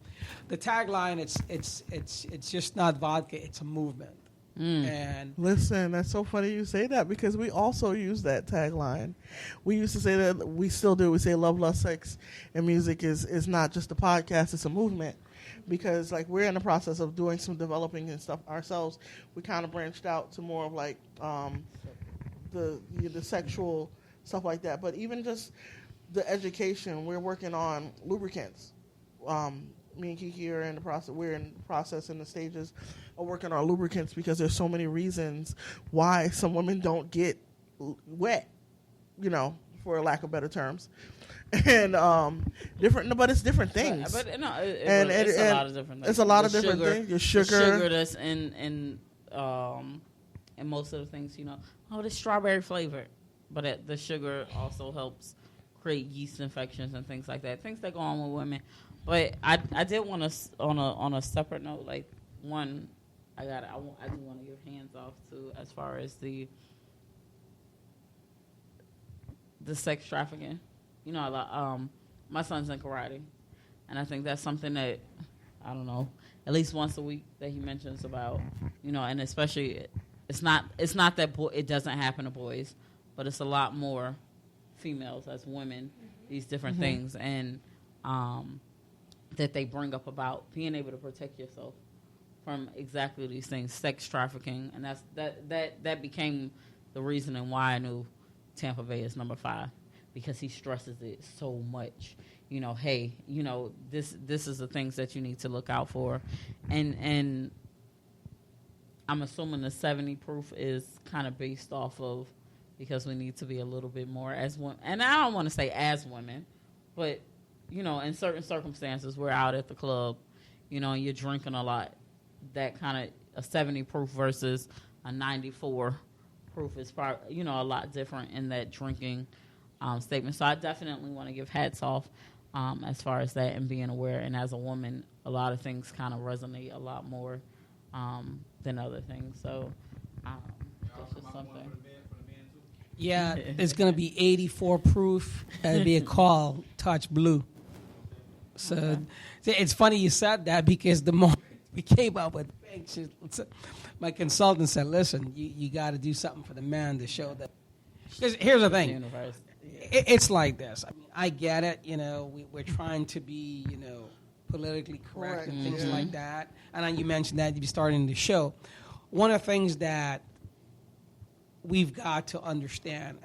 the tagline, it's just not vodka, it's a movement. And listen, that's so funny you say that because we also use that tagline. We used to say that, we still do. We say love, lust, sex, and music is not just a podcast, it's a movement. Because we're in the process of doing some developing and stuff ourselves. We kind of branched out to more of the sexual stuff like that. But even just the education, we're working on lubricants. Me and Kiki are in the process. We're in the process in the stages of working on lubricants because there's so many reasons why some women don't get wet, for lack of better terms. And but it's different things. But no, it's a lot of different things. It's a lot of different things. Your sugar, the sugar that's in most of the things, it's strawberry flavored, but the sugar also helps create yeast infections and things like that. Things that go on with women. But I did want to on a separate note, I do want to give hands off to as far as the sex trafficking. My son's in karate, and I think that's something that I don't know, at least once a week that he mentions about, and especially it's not that it doesn't happen to boys, but it's a lot more females as women, these different things, and that they bring up about being able to protect yourself from exactly these things, sex trafficking, and that became the reasoning why I knew Tampa Bay is number 5. Because he stresses it so much, hey, this is the things that you need to look out for, and I'm assuming the 70 proof is kind of based off of because we need to be a little bit more as women, and I don't want to say as women, but in certain circumstances we're out at the club, and you're drinking a lot, that kind of a 70 proof versus a 94 proof is a lot different in that drinking statement. So I definitely want to give hats off as far as that and being aware. And as a woman, a lot of things kind of resonate a lot more than other things. So that's just something. Yeah, it's going to be 84 proof. It'll be a call, Touch Blue. So it's funny you said that because the moment we came up with my consultant said, listen, you got to do something for the man to show that. Here's the thing. It's like this. I mean, I get it. We're trying to be, politically correct and things like that. And then you mentioned that you starting the show. One of the things that we've got to understand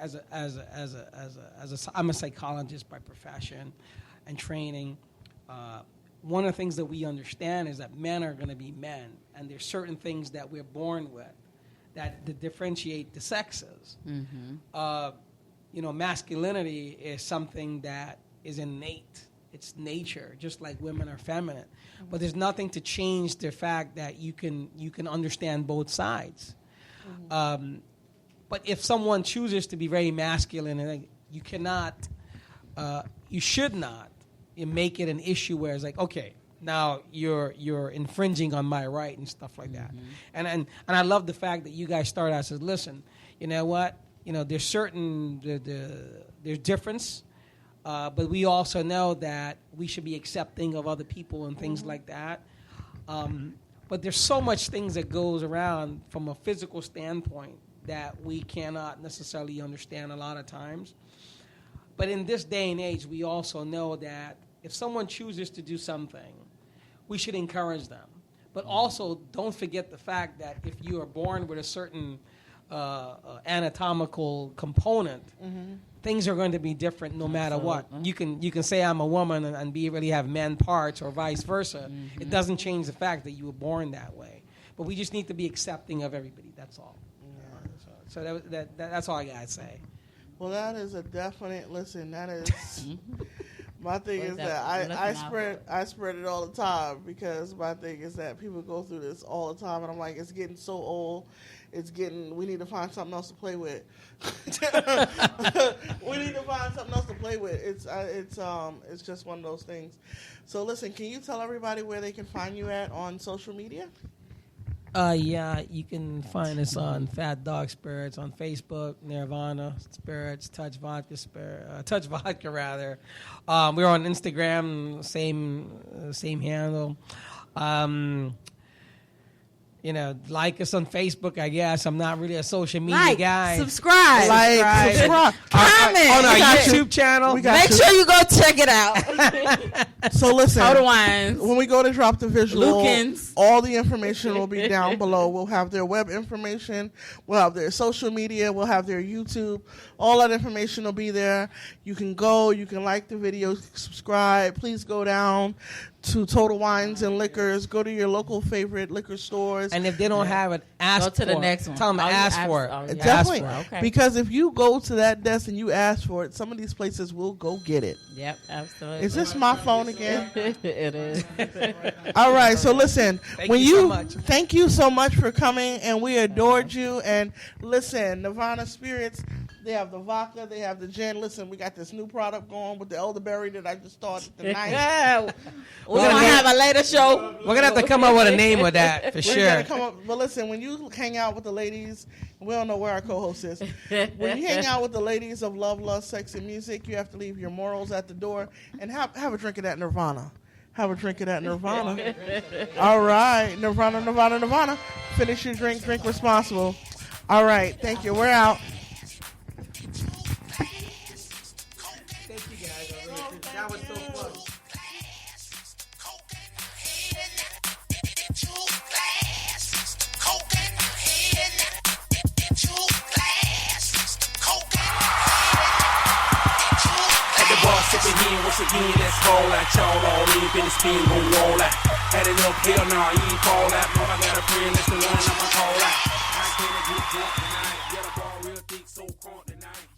I'm a psychologist by profession and training. One of the things that we understand is that men are going to be men, and there's certain things that we're born with that differentiate the sexes. Masculinity is something that is innate. It's nature, just like women are feminine. But there's nothing to change the fact that you can understand both sides. But if someone chooses to be very masculine, you cannot, you should not make it an issue where it's like, okay, now you're infringing on my right and stuff like that. And I love the fact that you guys start out and says, listen, you know what? There's certain there's difference, but we also know that we should be accepting of other people and things like that. But there's so much things that goes around from a physical standpoint that we cannot necessarily understand a lot of times. But in this day and age, we also know that if someone chooses to do something, we should encourage them. But also, don't forget the fact that if you are born with a certain anatomical component, things are going to be different no matter what. You can say I'm a woman and really have men parts or vice versa. It doesn't change the fact that you were born that way. But we just need to be accepting of everybody. That's all. So that's all I gotta say. Well, that is a definite listen. That is my thing is that I spread it all the time because my thing is that people go through this all the time, and I'm like, it's getting so old. We need to find something else to play with. We need to find something else to play with. It's just one of those things. So listen, can you tell everybody where they can find you at on social media? Yeah, you can find us on Fat Dog Spirits on Facebook, Nirvana Spirits, Touch Vodka rather. We're on Instagram, same handle. Like us on Facebook, I guess. I'm not really a social media guy. Subscribe. Comment. On our YouTube channel. Make sure you go check it out. So listen. Total Wines. When we go to drop the visual, Lukens. all the information will be down below. We'll have their web information. We'll have their social media. We'll have their YouTube. All that information will be there. You can go. You can like the video. Subscribe. Please go down to Total Wines and Liquors. Go to your local favorite liquor stores. And if they don't have it, ask to for the next one. Tell them to ask for it. Definitely. Ask for it. Okay. Because if you go to that desk and you ask for it, some of these places will go get it. Yep, absolutely. Is this my phone again? It is. All right, so listen. Thank you so much. Thank you so much for coming, and we adored you. And listen, Nirvana Spirits, they have the vodka, they have the gin. Listen, we got this new product going with the elderberry that I just started tonight. Yeah. We're going to have a later show. We're going to have to come up with a name of that for We're sure. gonna come up, but listen, when you hang out with the ladies, we don't know where our co-host is. When you hang out with the ladies of love, lust, sex, and music, you have to leave your morals at the door and have a drink of that Nirvana. Have a drink of that Nirvana. All right, Nirvana. Finish your drink responsible. All right, thank you. We're out. Thank you guys. That was so fun. Sipping here once again, let's roll out. Y'all all in, been spin, gon' roll out. Had enough, hell nah, you ain't fall out. Mom, I got a friend, that's the one I'ma call out. I can't get drunk tonight, get a ball real thick, so crunk tonight.